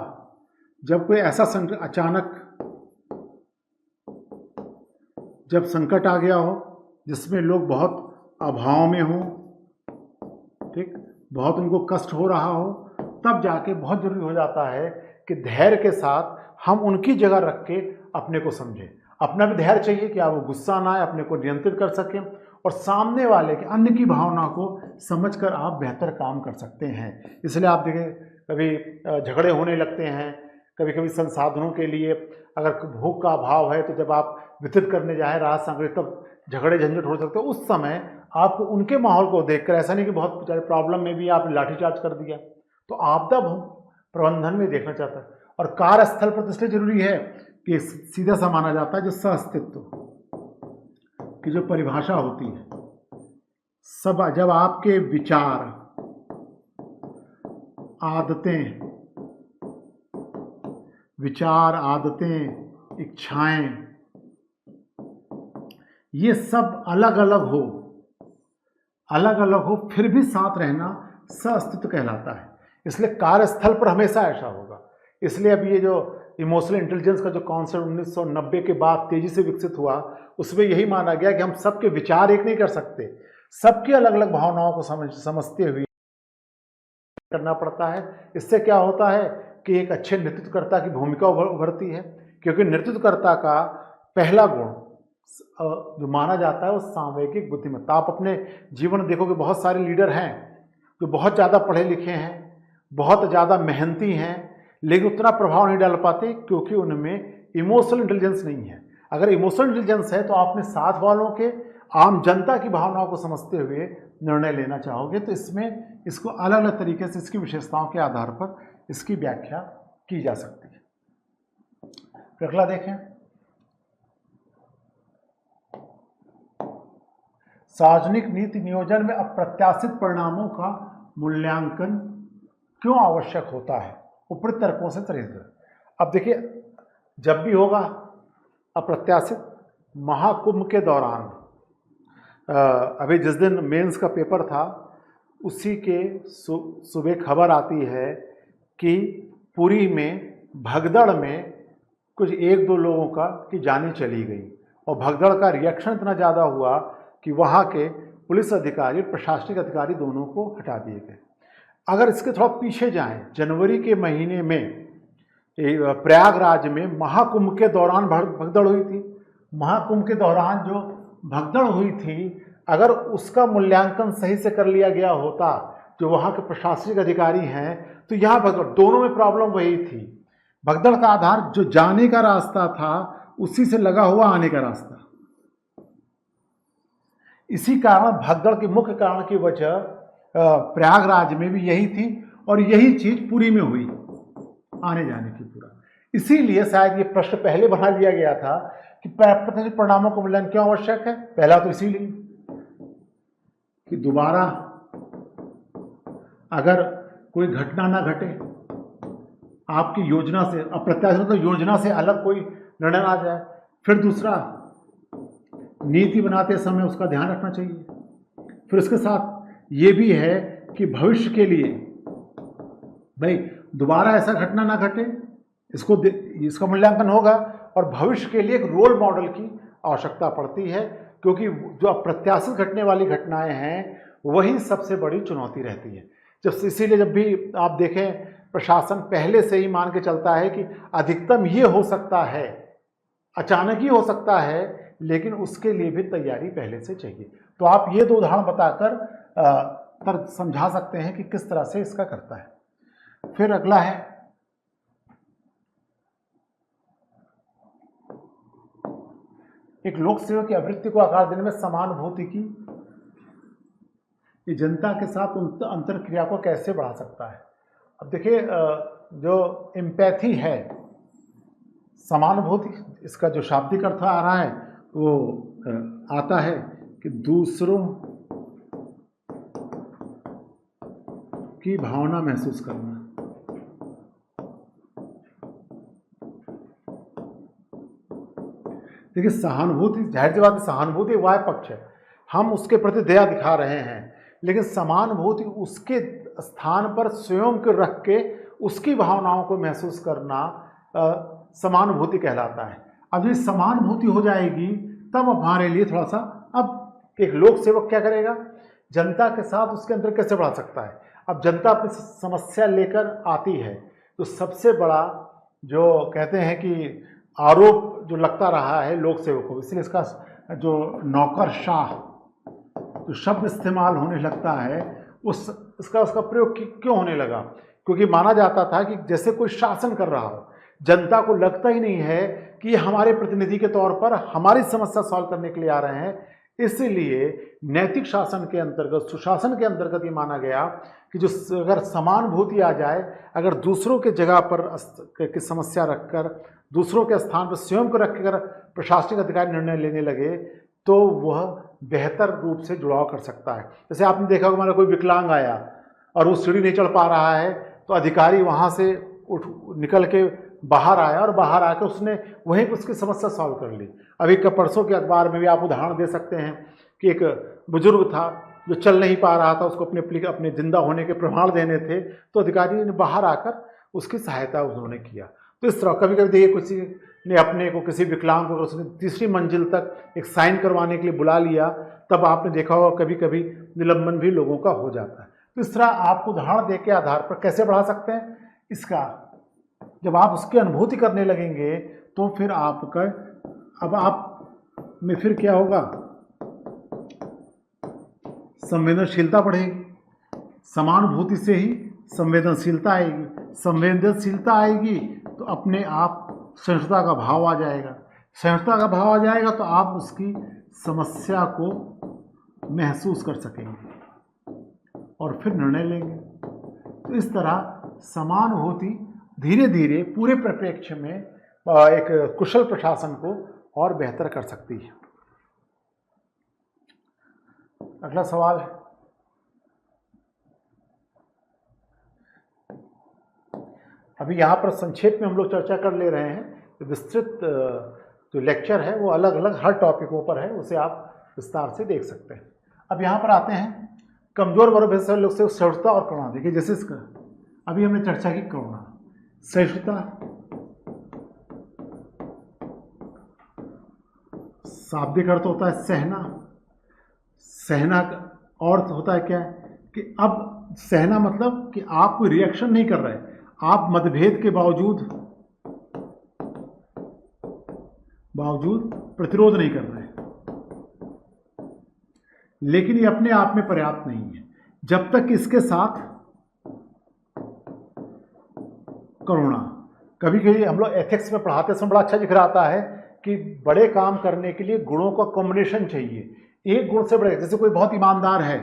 जब कोई ऐसा संकट अचानक जब संकट आ गया हो जिसमें लोग बहुत अभाव में हों, ठीक, बहुत उनको कष्ट हो रहा हो, तब जाके बहुत जरूरी हो जाता है कि धैर्य के साथ हम उनकी जगह रख के अपने को समझें। अपना भी धैर्य चाहिए कि आप वो गुस्सा ना आए, अपने को नियंत्रित कर सकें और सामने वाले के अन्य की भावना को समझकर आप बेहतर काम कर सकते हैं। इसलिए आप देखें कभी झगड़े होने लगते हैं, कभी कभी संसाधनों के लिए अगर भूख का अभाव है तो जब आप वितरित करने जाएं राहत सामग्री तब झगड़े झंझट हो सकते हैं। उस समय आपको उनके माहौल को देखकर, ऐसा नहीं कि बहुत प्रॉब्लम में भी आपने लाठीचार्ज कर दिया, तो आपदा प्रबंधन में देखना चाहता है। और कार्यस्थल पर इसलिए जरूरी है कि सीधा सा माना जाता है जो सहअस्तित्व की जो परिभाषा होती है, सब जब आपके विचार, आदतें, इच्छाएं, ये सब अलग अलग हो फिर भी साथ रहना सहअस्तित्व कहलाता है। इसलिए कार्यस्थल पर हमेशा ऐसा होगा। इसलिए अब ये जो इमोशनल इंटेलिजेंस का जो कॉन्सेप्ट 1990 के बाद तेजी से विकसित हुआ, उसमें यही माना गया कि हम सबके विचार एक नहीं कर सकते, सबकी अलग अलग भावनाओं को समझते हुए करना पड़ता है। इससे क्या होता है कि एक अच्छे नेतृत्वकर्ता की भूमिका उभरती है, क्योंकि नेतृत्वकर्ता का पहला गुण जो माना जाता है वो सांवेगिक बुद्धिमत्ता। आप अपने जीवन में देखोगे बहुत सारे लीडर हैं जो बहुत ज़्यादा पढ़े लिखे हैं, बहुत ज़्यादा मेहनती हैं, लेकिन उतना प्रभाव नहीं डाल पाते क्योंकि उनमें इमोशनल इंटेलिजेंस नहीं है। अगर इमोशनल इंटेलिजेंस है तो आप अपने साथ वालों के, आम जनता की भावनाओं को समझते हुए निर्णय लेना चाहोगे, तो इसमें इसको अलग अलग तरीके से इसकी विशेषताओं के आधार पर इसकी व्याख्या की जा सकती है। अगला देखें, सार्वजनिक नीति नियोजन में अप्रत्याशित परिणामों का मूल्यांकन क्यों आवश्यक होता है, ऊपरी तर्कों से चरित्र। अब देखिए जब भी होगा अप्रत्याशित, महाकुंभ के दौरान अभी जिस दिन मेंस का पेपर था उसी के सुबह खबर आती है कि पुरी में भगदड़ में कुछ 1-2 लोगों की जानें चली गई और भगदड़ का रिएक्शन इतना ज़्यादा हुआ कि वहाँ के पुलिस अधिकारी, प्रशासनिक अधिकारी दोनों को हटा दिए गए। अगर इसके थोड़ा पीछे जाएं, जनवरी के महीने में प्रयागराज में महाकुंभ के दौरान भगदड़ हुई थी। महाकुंभ के दौरान जो भगदड़ हुई थी, अगर उसका मूल्यांकन सही से कर लिया गया होता, जो वहाँ के प्रशासनिक अधिकारी हैं, तो यहाँ भगदड़, दोनों में प्रॉब्लम वही थी। भगदड़ का आधार जो जाने का रास्ता था उसी से लगा हुआ आने का रास्ता। इसी कारण भगदड़ के मुख्य कारण की वजह प्रयागराज में भी यही थी और यही चीज पुरी में हुई, आने जाने की पूरा। इसीलिए शायद ये प्रश्न पहले बना लिया गया था कि अप्रत्याशित परिणामों का मूल्यांकन क्यों आवश्यक है? पहला तो इसीलिए कि दोबारा अगर कोई घटना ना घटे, आपकी योजना से अप्रत्याशित तो योजना से अलग कोई निर्णय आ जाए। फिर दूसरा, नीति बनाते समय उसका ध्यान रखना चाहिए। फिर उसके साथ ये भी है कि भविष्य के लिए भाई दोबारा ऐसा घटना ना घटे, इसका मूल्यांकन होगा। और भविष्य के लिए एक रोल मॉडल की आवश्यकता पड़ती है, क्योंकि जो अप्रत्याशित घटने वाली घटनाएं हैं वही सबसे बड़ी चुनौती रहती है। इसीलिए जब भी आप देखें, प्रशासन पहले से ही मान के चलता है कि अधिकतम ये हो सकता है, अचानक ही हो सकता है, लेकिन उसके लिए भी तैयारी पहले से चाहिए। तो आप ये दो उदाहरण बताकर समझा सकते हैं कि किस तरह से इसका करता है। फिर अगला है एक लोक सेवक की आवृत्ति को आकार देने में समानुभूति की ये जनता के साथ अंतर क्रिया को कैसे बढ़ा सकता है। अब देखिए, जो एम्पैथी है, समानुभूति, इसका जो शाब्दिक अर्थ आ रहा है वो आता है कि दूसरों की भावना महसूस करना। देखिए, सहानुभूति, जाहिर सी बात है, सहानुभूति वाय पक्ष है, हम उसके प्रति दया दिखा रहे हैं, लेकिन समानुभूति उसके स्थान पर स्वयं को रख के उसकी भावनाओं को महसूस करना समानुभूति कहलाता है। अब ये समानुभूति हो जाएगी तब हमारे लिए थोड़ा सा, अब एक लोक सेवक क्या करेगा, जनता के साथ उसके अंदर कैसे बढ़ा सकता है। अब जनता अपनी समस्या लेकर आती है, तो सबसे बड़ा जो कहते हैं कि आरोप जो लगता रहा है लोक सेवक को, इसलिए इसका जो नौकरशाह जो शब्द इस्तेमाल होने लगता है, उसका प्रयोग क्यों होने लगा? क्योंकि माना जाता था कि जैसे कोई शासन कर रहा हो, जनता को लगता ही नहीं है कि ये हमारे प्रतिनिधि के तौर पर हमारी समस्या सॉल्व करने के लिए आ रहे हैं। इसलिए नैतिक शासन के अंतर्गत, सुशासन के अंतर्गत ये माना गया कि जो अगर समानुभूति आ जाए, अगर दूसरों के जगह पर की समस्या रखकर, दूसरों के स्थान पर स्वयं को रखकर प्रशासनिक अधिकारी निर्णय लेने लगे, तो वह बेहतर रूप से जुड़ाव कर सकता है। जैसे आपने देखा होगा, हमारा कोई विकलांग आया और वो सीढ़ी नहीं चढ़ पा रहा है, तो अधिकारी वहाँ से निकल के बाहर आया और बाहर आकर उसने वहीं उसकी समस्या सॉल्व कर ली। अभी का परसों के अखबार में भी आप उदाहरण दे सकते हैं कि एक बुजुर्ग था जो चल नहीं पा रहा था, उसको अपने जिंदा होने के प्रमाण देने थे, तो अधिकारी ने बाहर आकर उसकी सहायता उन्होंने किया। तो इस तरह कभी कभी देखिए, किसी ने अपने को, किसी विकलांग को उसने तीसरी मंजिल तक एक साइन करवाने के लिए बुला लिया, तब आपने देखा होगा कभी कभी निलंबन भी लोगों का हो जाता है। तो इस तरह आपको उदाहरण दे के आधार पर कैसे बढ़ा सकते हैं इसका, जब आप उसकी अनुभूति करने लगेंगे तो फिर आपका, अब आप में फिर क्या होगा, संवेदनशीलता बढ़ेगी। समानुभूति से ही संवेदनशीलता आएगी, संवेदनशीलता आएगी तो अपने आप सहिष्णुता का भाव आ जाएगा, सहिष्णुता का भाव आ जाएगा तो आप उसकी समस्या को महसूस कर सकेंगे और फिर निर्णय लेंगे। तो इस तरह समानुभूति धीरे धीरे पूरे परिप्रेक्ष्य में एक कुशल प्रशासन को और बेहतर कर सकती है। अगला सवाल है, अभी यहाँ पर संक्षेप में हम लोग चर्चा कर ले रहे हैं। विस्तृत जो लेक्चर है वो अलग अलग हर टॉपिकों पर है, उसे आप विस्तार से देख सकते हैं। अब यहाँ पर आते हैं कमजोर वर्ग से लोग से सहिष्णुता और करुणा। देखिए, जैसे इसका अभी हमने चर्चा की करुणा, सहिष्णुता, शाब्दिक अर्थ होता है सहना। सहना का अर्थ होता है क्या, कि अब सहना मतलब कि आप कोई रिएक्शन नहीं कर रहे, आप मतभेद के बावजूद प्रतिरोध नहीं कर रहे, लेकिन ये अपने आप में पर्याप्त नहीं है जब तक इसके साथ करुणा। कभी कभी हम लोग एथिक्स में पढ़ाते समय बड़ा अच्छा जिक्र आता है कि बड़े काम करने के लिए गुणों का कॉम्बिनेशन चाहिए, एक गुण से बड़े। जैसे कोई बहुत ईमानदार है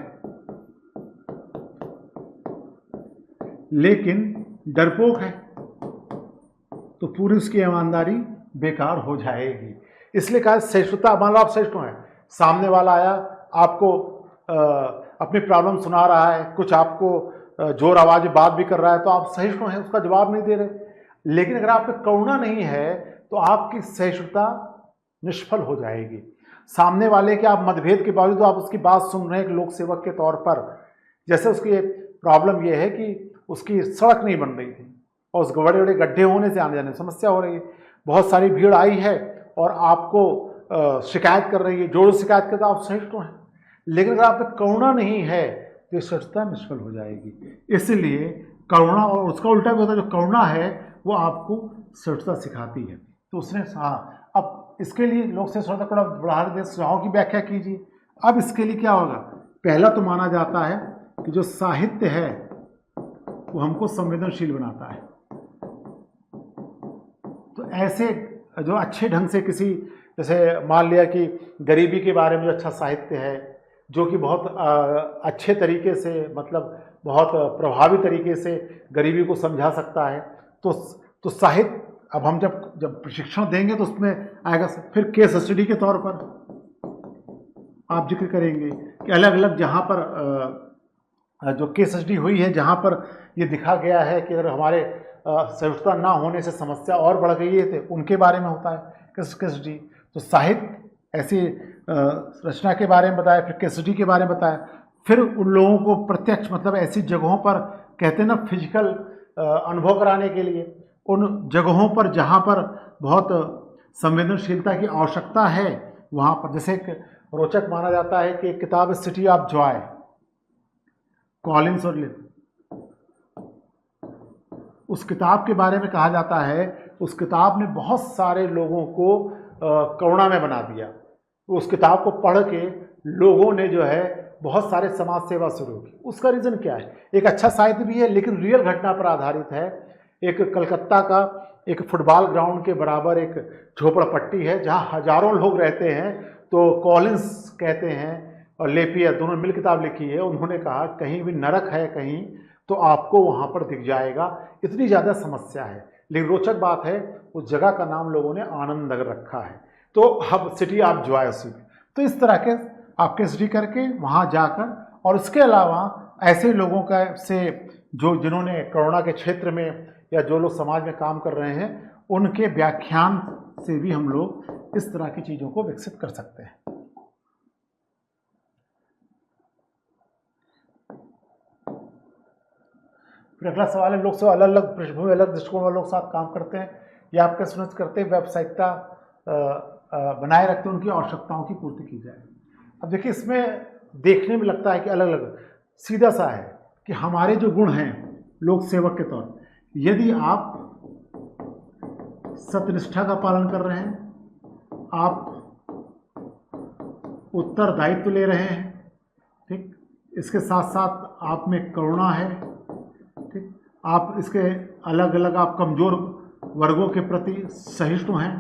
लेकिन डरपोक है, तो पूरी उसकी ईमानदारी बेकार हो जाएगी। इसलिए कहा सहिष्णुता। मान लो आप सहिष्णु हैं, सामने वाला आया, आपको अपनी प्रॉब्लम सुना रहा है, कुछ आपको जोर आवाज में बात भी कर रहा है, तो आप सहिष्णु हैं, उसका जवाब नहीं दे रहे। लेकिन अगर आप में करुणा नहीं है तो आपकी सहिष्णुता निष्फल हो जाएगी। सामने वाले के आप मतभेद के बावजूद आप उसकी बात सुन रहे हैं एक लोक सेवक के तौर पर। जैसे उसकी प्रॉब्लम यह है कि उसकी सड़क नहीं बन रही थी और उस बड़े बड़े गड्ढे होने से आने जाने में समस्या हो रही है, बहुत सारी भीड़ आई है और आपको शिकायत कर रही है, जो शिकायत करता आप सहिष्णु हैं। लेकिन अगर आप में करुणा नहीं है तो सहिष्णुता निष्फल हो जाएगी। इसलिए करुणा, और उसका उल्टा भी होता है, जो करुणा है वो आपको सहिष्णुता सिखाती है। तो उसने कहा अब इसके लिए लोक से थोड़ा बढ़ा दे, सुझावों की व्याख्या कीजिए। अब इसके लिए क्या होगा? पहला तो माना जाता है कि जो साहित्य है वो हमको संवेदनशील बनाता है। तो ऐसे जो अच्छे ढंग से किसी, जैसे मान लिया कि गरीबी के बारे में जो अच्छा साहित्य है, जो कि बहुत अच्छे तरीके से, मतलब बहुत प्रभावी तरीके से गरीबी को समझा सकता है, तो साहित्य अब हम जब प्रशिक्षण देंगे तो उसमें आएगा। फिर केस स्टडी के तौर पर आप जिक्र करेंगे कि अलग अलग जहाँ पर जो केस स्टडी हुई है, जहाँ पर ये दिखा गया है कि अगर हमारे सहिष्णुता ना होने से समस्या और बढ़ गई है, तो उनके बारे में होता है केस स्टडी। तो साहित्य ऐसी रचना के बारे में बताया, फिर केस स्टडी के बारे में बताया, फिर उन लोगों को प्रत्यक्ष, मतलब ऐसी जगहों पर, कहते हैं ना, फिजिकल अनुभव कराने के लिए, उन जगहों पर जहाँ पर बहुत संवेदनशीलता की आवश्यकता है वहाँ पर। जैसे एक रोचक माना जाता है कि एक किताब है सिटी ऑफ जॉय, कॉलिंस और लिन। उस किताब के बारे में कहा जाता है उस किताब ने बहुत सारे लोगों को करुणा में बना दिया। उस किताब को पढ़ के लोगों ने जो है बहुत सारे समाज सेवा शुरू की। उसका रीज़न क्या है? एक अच्छा साहित्य भी है लेकिन रियल घटना पर आधारित है। एक कलकत्ता का एक फुटबॉल ग्राउंड के बराबर एक झोपड़पट्टी है जहाँ हजारों लोग रहते हैं। तो कॉलिंस कहते हैं और लेपियर दोनों मिल किताब लिखी है, उन्होंने कहा कहीं भी नरक है कहीं तो आपको वहाँ पर दिख जाएगा, इतनी ज़्यादा समस्या है। लेकिन रोचक बात है उस जगह का नाम लोगों ने आनंद नगर रखा है। तो अब सिटी ऑफ जॉय उसी में। तो इस तरह के आपके स्टडी करके वहाँ जाकर, और इसके अलावा ऐसे लोगों का से जो जिन्होंने करुणा के क्षेत्र में या जो लोग समाज में काम कर रहे हैं, उनके व्याख्यान से भी हम लोग इस तरह की चीज़ों को विकसित कर सकते हैं। फिर अगला सवाल है, लोग सब अलग अलग पृष्ठभूमि, अलग दृष्टिकोण वाले लोग साथ काम करते हैं या आप कैसे सुनिश्चित करते हैं व्यावसायिकता बनाए रखते हैं, उनकी आवश्यकताओं की पूर्ति की जाए। अब देखिए, इसमें देखने में लगता है कि अलग अलग, सीधा सा है कि हमारे जो गुण हैं लोक सेवक के तौर, यदि आप सत्यनिष्ठा का पालन कर रहे हैं, आप उत्तरदायित्व ले रहे हैं, ठीक, इसके साथ साथ आप में करुणा है, ठीक, आप इसके अलग अलग आप कमज़ोर वर्गों के प्रति सहिष्णु हैं,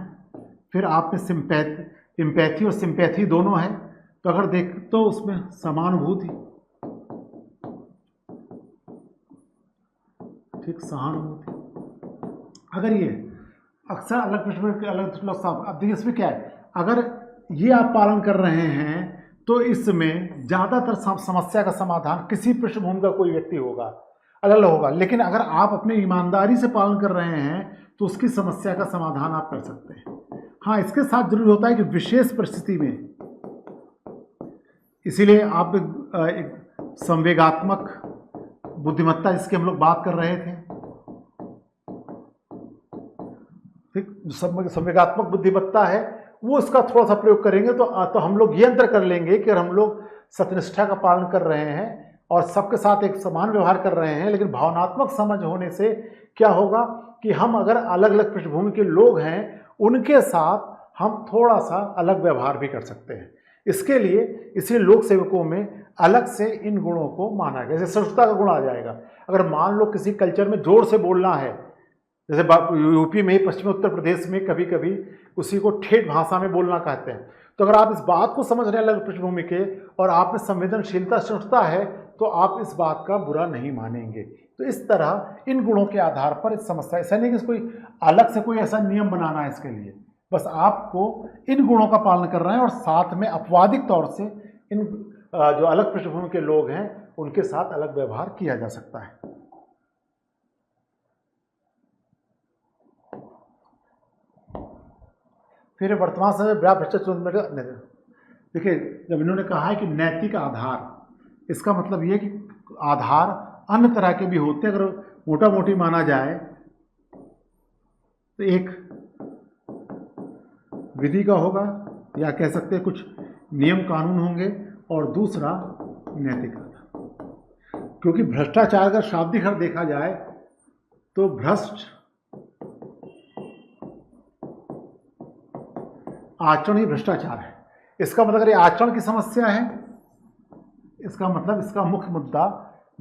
फिर आप में इम्पैथी और सिंपैथी दोनों है, तो अगर देख तो उसमें समानुभूति, ठीक, सहानुभूति। अगर ये अक्सर अलग पृष्ठभूमि के अलग साहब, अब देखिए इसमें क्या है, अगर ये आप पालन कर रहे हैं तो इसमें ज़्यादातर समस्या का समाधान किसी पृष्ठभूमि का कोई व्यक्ति होगा, अलग अलग होगा। लेकिन अगर आप अपनी ईमानदारी से पालन कर रहे हैं तो उसकी समस्या का समाधान आप कर सकते हैं। हाँ, इसके साथ जरूरी होता है कि विशेष परिस्थिति में, इसीलिए आप एक संवेगात्मक बुद्धिमत्ता जिसकी हम लोग बात कर रहे थे, ठीक, जो संवेगात्मक बुद्धिमत्ता है वो इसका थोड़ा सा प्रयोग करेंगे तो हम लोग ये अंतर कर लेंगे कि हम लोग सत्यनिष्ठा का पालन कर रहे हैं और सबके साथ एक समान व्यवहार कर रहे हैं, लेकिन भावनात्मक समझ होने से क्या होगा कि हम अगर अलग अलग पृष्ठभूमि के लोग हैं उनके साथ हम थोड़ा सा अलग व्यवहार भी कर सकते हैं। इसके लिए इसी लोक सेवकों में अलग से इन गुणों को माना गया। जैसे सहिष्णुता का गुण आ जाएगा। अगर मान लो किसी कल्चर में जोर से बोलना है, जैसे यूपी में ही, पश्चिमी उत्तर प्रदेश में कभी कभी उसी को ठेठ भाषा में बोलना कहते हैं, तो अगर आप इस बात को समझ रहे हैं अलग पृष्ठभूमि के और आप में संवेदनशीलता सहिष्णुता है तो आप इस बात का बुरा नहीं मानेंगे। तो इस तरह इन गुणों के आधार पर इस समस्या, ऐसा नहीं कि कोई अलग से कोई ऐसा नियम बनाना है इसके लिए, बस आपको इन गुणों का पालन करना है और साथ में अपवादिक तौर से इन जो अलग पृष्ठभूमि के लोग हैं उनके साथ अलग व्यवहार किया जा सकता है। फिर वर्तमान समय बड़ा भ्रष्टाचार। देखिए, जब इन्होंने कहा है कि नैतिक आधार, इसका मतलब ये कि आधार अन्य तरह के भी होते हैं। अगर मोटा मोटी माना जाए तो एक विधि का होगा, या कह सकते हैं कुछ नियम कानून होंगे, और दूसरा नैतिक आधार। क्योंकि भ्रष्टाचार का शाब्दिक अर्थ देखा जाए तो भ्रष्ट आचरण ही भ्रष्टाचार है। इसका मतलब अगर ये आचरण की समस्या है, इसका मतलब इसका मुख्य मुद्दा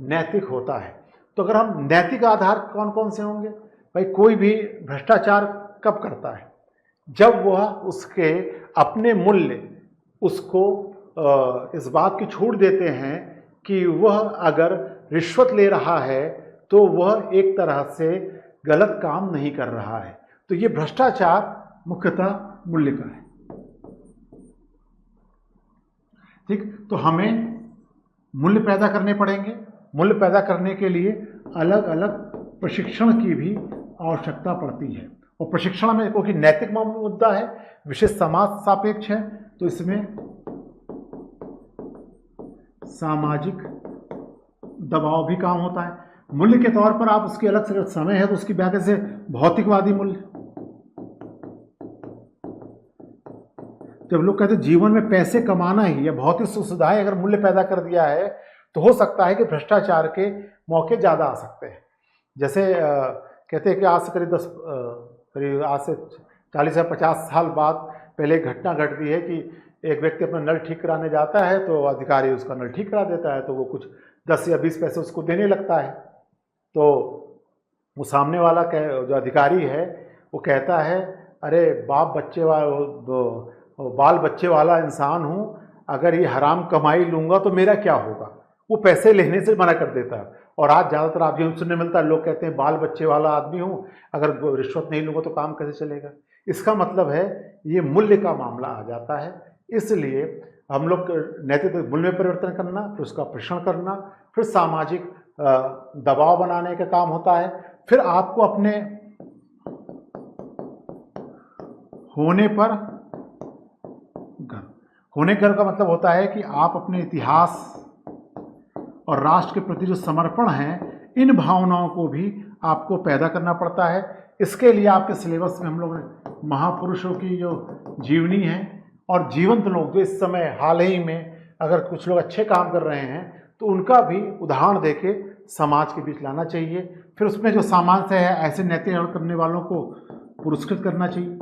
नैतिक होता है। तो अगर हम नैतिक आधार कौन कौन से होंगे? भाई, कोई भी भ्रष्टाचार कब करता है? जब वह उसके अपने मूल्य उसको इस बात की छूट देते हैं कि वह अगर रिश्वत ले रहा है तो वह एक तरह से गलत काम नहीं कर रहा है। तो ये भ्रष्टाचार मुख्यतः मूल्य का है। ठीक, तो हमें मूल्य पैदा करने पड़ेंगे। मूल्य पैदा करने के लिए अलग अलग प्रशिक्षण की भी आवश्यकता पड़ती है। और प्रशिक्षण में क्योंकि नैतिक मुद्दा है, विशेष समाज सापेक्ष है, तो इसमें सामाजिक दबाव भी काम होता है। मूल्य के तौर पर आप उसकी अलग से समय है तो उसकी व्याख्या से भौतिकवादी मूल्य। जब लोग कहते हैं जीवन में पैसे कमाना ही या भौतिक सुख सुविधाएं अगर मूल्य पैदा कर दिया है तो हो सकता है कि भ्रष्टाचार के मौके ज़्यादा आ सकते हैं। जैसे कहते हैं कि आज से करीब आज से 40 या 50 साल बाद पहले एक घटना घटती है कि एक व्यक्ति अपना नल ठीक कराने जाता है तो अधिकारी उसका नल ठीक करा देता है, तो वो कुछ 10 या 20 पैसे उसको देने लगता है। तो वो सामने वाला जो अधिकारी है वो कहता है, अरे बाल बच्चे वाला इंसान हूँ, अगर ये हराम कमाई लूँगा तो मेरा क्या होगा। वो पैसे लेने से मना कर देता है। और आज ज़्यादातर आप ये सुनने मिलता है, लोग कहते हैं बाल बच्चे वाला आदमी हूँ, अगर रिश्वत नहीं लूँगा तो काम कैसे चलेगा। इसका मतलब है ये मूल्य का मामला आ जाता है। इसलिए हम लोग नैतिक मूल्य में परिवर्तन करना, फिर उसका प्रशिक्षण करना, फिर सामाजिक दबाव बनाने का काम होता है। फिर आपको अपने होने गर्व का मतलब होता है कि आप अपने इतिहास और राष्ट्र के प्रति जो समर्पण है, इन भावनाओं को भी आपको पैदा करना पड़ता है। इसके लिए आपके सिलेबस में हम लोग ने महापुरुषों की जो जीवनी है और जीवंत लोग जो इस समय हाल ही में अगर कुछ लोग अच्छे काम कर रहे हैं तो उनका भी उदाहरण देके समाज के बीच लाना चाहिए। फिर उसमें जो सामान्य है ऐसे नैतिक आचरण करने वालों को पुरस्कृत करना चाहिए,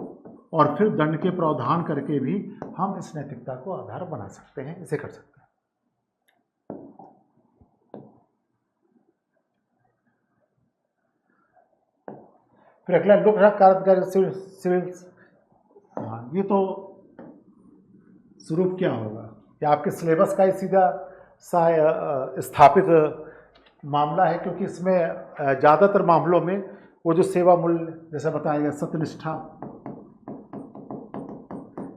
और फिर दंड के प्रावधान करके भी हम इस नैतिकता को आधार बना सकते हैं, इसे कर सकते हैं। फिर अगला लोक कार्य सिविल। हाँ, ये तो स्वरूप क्या होगा, या आपके सिलेबस का ही सीधा स्थापित मामला है, क्योंकि इसमें ज़्यादातर मामलों में वो जो सेवा मूल्य जैसा बताया गया, सत्यनिष्ठा,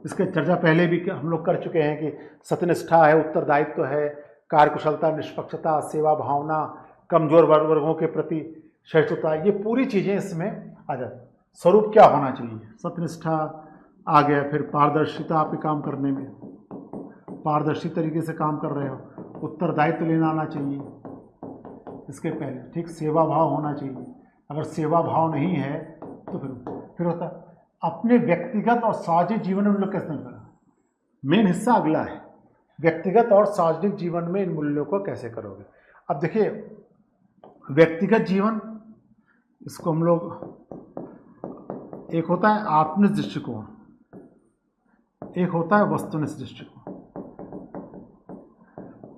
इसके चर्चा पहले भी हम लोग कर चुके हैं कि सत्यनिष्ठा है, उत्तरदायित्व है, कार्यकुशलता, निष्पक्षता, सेवा भावना, कमजोर वर्गों के प्रति सहिष्णुता, ये पूरी चीज़ें इसमें आ जाती। स्वरूप क्या होना चाहिए, सत्यनिष्ठा आ गया। फिर पारदर्शिता, आपके काम करने में पारदर्शी तरीके से काम कर रहे हो, उत्तरदायित्व लेना आना चाहिए इसके पहले, ठीक। सेवा भाव होना चाहिए, अगर सेवा भाव नहीं है तो फिर होता अपने व्यक्तिगत और सामाजिक जीवन में लोग कैसे करें। मेन हिस्सा अगला है, व्यक्तिगत और सार्वजनिक जीवन में इन मूल्यों को कैसे करोगे। अब देखिए, व्यक्तिगत जीवन, इसको हम लोग, एक होता है आत्मनिष्ठ दृष्टिकोण, एक होता है वस्तुनिष्ठ दृष्टिकोण।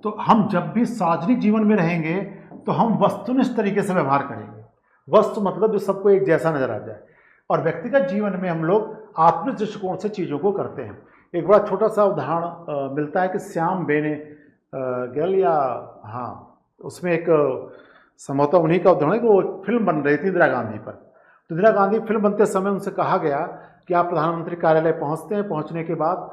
तो हम जब भी सार्वजनिक जीवन में रहेंगे तो हम वस्तुनिष्ठ तरीके से व्यवहार करेंगे। वस्तु मतलब जो सबको एक जैसा नजर आ जाए। और व्यक्तिगत जीवन में हम लोग आत्मनिष्ठ दृष्टिकोण से चीज़ों को करते हैं। एक बड़ा छोटा सा उदाहरण मिलता है कि श्याम बेनेगल, या हाँ, उसमें एक संभवतः उन्हीं का उदाहरण है कि वो फिल्म बन रही थी इंदिरा गांधी पर। तो इंदिरा गांधी फिल्म बनते समय उनसे कहा गया कि आप प्रधानमंत्री कार्यालय पहुंचते हैं, पहुंचने के बाद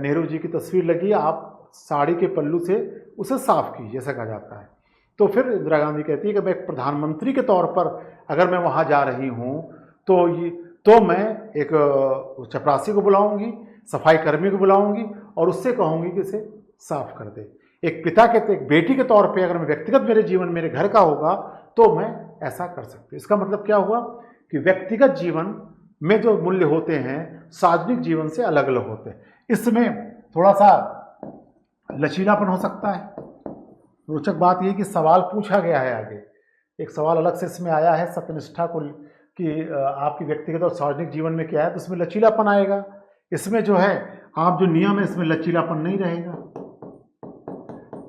नेहरू जी की तस्वीर लगी, आप साड़ी के पल्लू से उसे साफ कीजिए, ऐसा कहा जाता है। तो फिर इंदिरा गांधी कहती है कि मैं एक प्रधानमंत्री के तौर पर अगर मैं वहाँ जा रही हूँ तो मैं एक चपरासी को बुलाऊंगी, सफाई कर्मी को बुलाऊंगी और उससे कहूँगी कि इसे साफ कर दे। एक बेटी के तौर पे अगर मैं व्यक्तिगत मेरे जीवन मेरे घर का होगा तो मैं ऐसा कर सकती हूँ। इसका मतलब क्या हुआ कि व्यक्तिगत जीवन में जो मूल्य होते हैं सार्वजनिक जीवन से अलग अलग होते हैं। इसमें थोड़ा सा लचीलापन हो सकता है। रोचक बात यह कि सवाल पूछा गया है आगे, एक सवाल अलग से इसमें आया है सत्यनिष्ठा को कि आपकी व्यक्तिगत और सार्वजनिक जीवन में क्या है, तो इसमें लचीलापन आएगा। इसमें जो है आप जो नियम है इसमें लचीलापन नहीं रहेगा,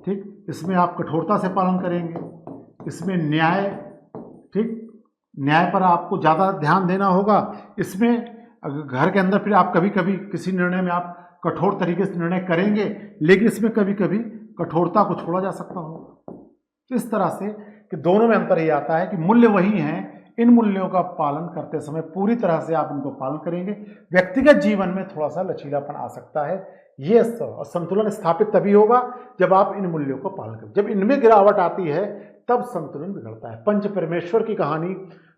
ठीक। इसमें आप कठोरता से पालन करेंगे, इसमें न्याय, ठीक, न्याय पर आपको ज़्यादा ध्यान देना होगा। इसमें घर के अंदर फिर आप कभी कभी किसी निर्णय में आप कठोर तरीके से निर्णय करेंगे, लेकिन इसमें कभी कभी कठोरता को छोड़ा जा सकता होगा। तो इस तरह से कि दोनों में अंतर ये आता है कि मूल्य वही हैं, इन मूल्यों का पालन करते समय पूरी तरह से आप इनको पालन करेंगे। व्यक्तिगत जीवन में थोड़ा सा लचीलापन आ सकता है, ये संतुलन स्थापित तभी होगा जब आप इन मूल्यों को पालन करें। जब इनमें गिरावट आती है तब संतुलन बिगड़ता है। पंच परमेश्वर की कहानी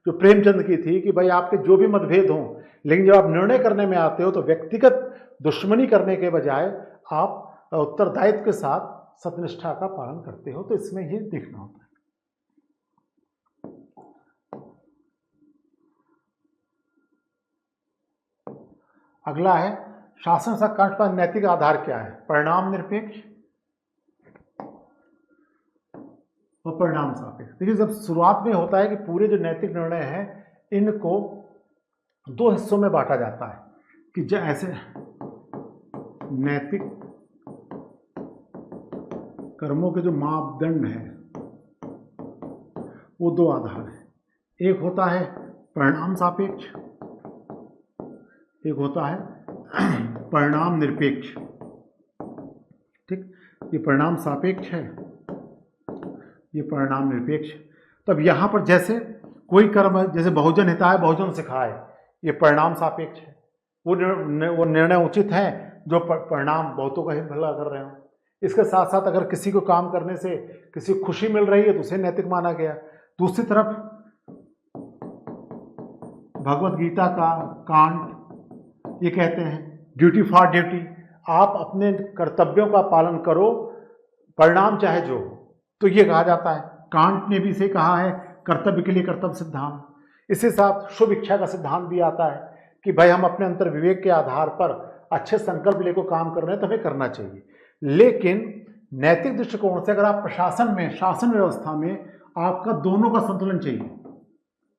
जो प्रेमचंद की थी कि भाई आपके जो भी मतभेद हों, लेकिन जब आप निर्णय करने में आते हो तो व्यक्तिगत दुश्मनी करने के बजाय आप उत्तरदायित्व के साथ सत्यनिष्ठा का पालन करते हो। तो इसमें ये देखना होता है। अगला है शासन साक्ष्य का नैतिक आधार क्या है? परिणाम निरपेक्ष और परिणाम सापेक्ष। देखिए, जब शुरुआत में होता है कि पूरे जो नैतिक निर्णय हैं इनको दो हिस्सों में बांटा जाता है कि ऐसे नैतिक कर्मों के जो मापदंड हैं वो दो आधार है। एक होता है परिणाम सापेक्ष, एक होता है परिणाम निरपेक्ष, ठीक। ये परिणाम सापेक्ष है, ये परिणाम निरपेक्ष। तब यहाँ पर जैसे कोई कर्म, जैसे बहुजन हिताय बहुजन सिखाए, ये परिणाम सापेक्ष है। वो निर्णय उचित है जो परिणाम बहुतों का हित भला कर रहे हो। इसके साथ साथ अगर किसी को काम करने से किसी को खुशी मिल रही है तो उसे नैतिक माना गया। दूसरी तरफ भगवत गीता का कांट ये कहते हैं ड्यूटी फॉर ड्यूटी, आप अपने कर्तव्यों का पालन करो परिणाम चाहे जो हो। तो ये कहा जाता है, कांट ने भी इसे कहा है कर्तव्य के लिए कर्तव्य सिद्धांत। इसके साथ शुभ इच्छा का सिद्धांत भी आता है कि भाई हम अपने अंतर विवेक के आधार पर अच्छे संकल्प लेकर काम कर रहे हैं तो हमें करना चाहिए। लेकिन नैतिक दृष्टिकोण से अगर आप प्रशासन में, शासन व्यवस्था में आपका दोनों का संतुलन चाहिए।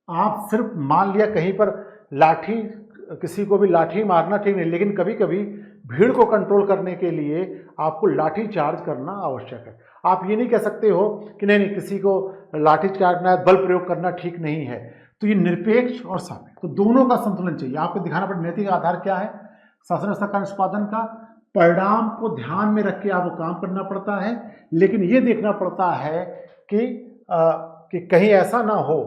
आप सिर्फ मान लिया कहीं पर लाठी, किसी को भी लाठी मारना ठीक नहीं, लेकिन कभी कभी भीड़ को कंट्रोल करने के लिए आपको लाठी चार्ज करना आवश्यक है। आप ये नहीं कह सकते हो कि नहीं किसी को लाठी चार्ज करना, बल प्रयोग करना ठीक नहीं है। तो ये निरपेक्ष और सापेक्ष, तो दोनों का संतुलन चाहिए। आपको दिखाना पड़ेगा नैतिक आधार क्या है शासन व्यवस्था का निष्पादन का। परिणाम को ध्यान में रख के आपको काम करना पड़ता है, लेकिन ये देखना पड़ता है कि कहीं ऐसा ना हो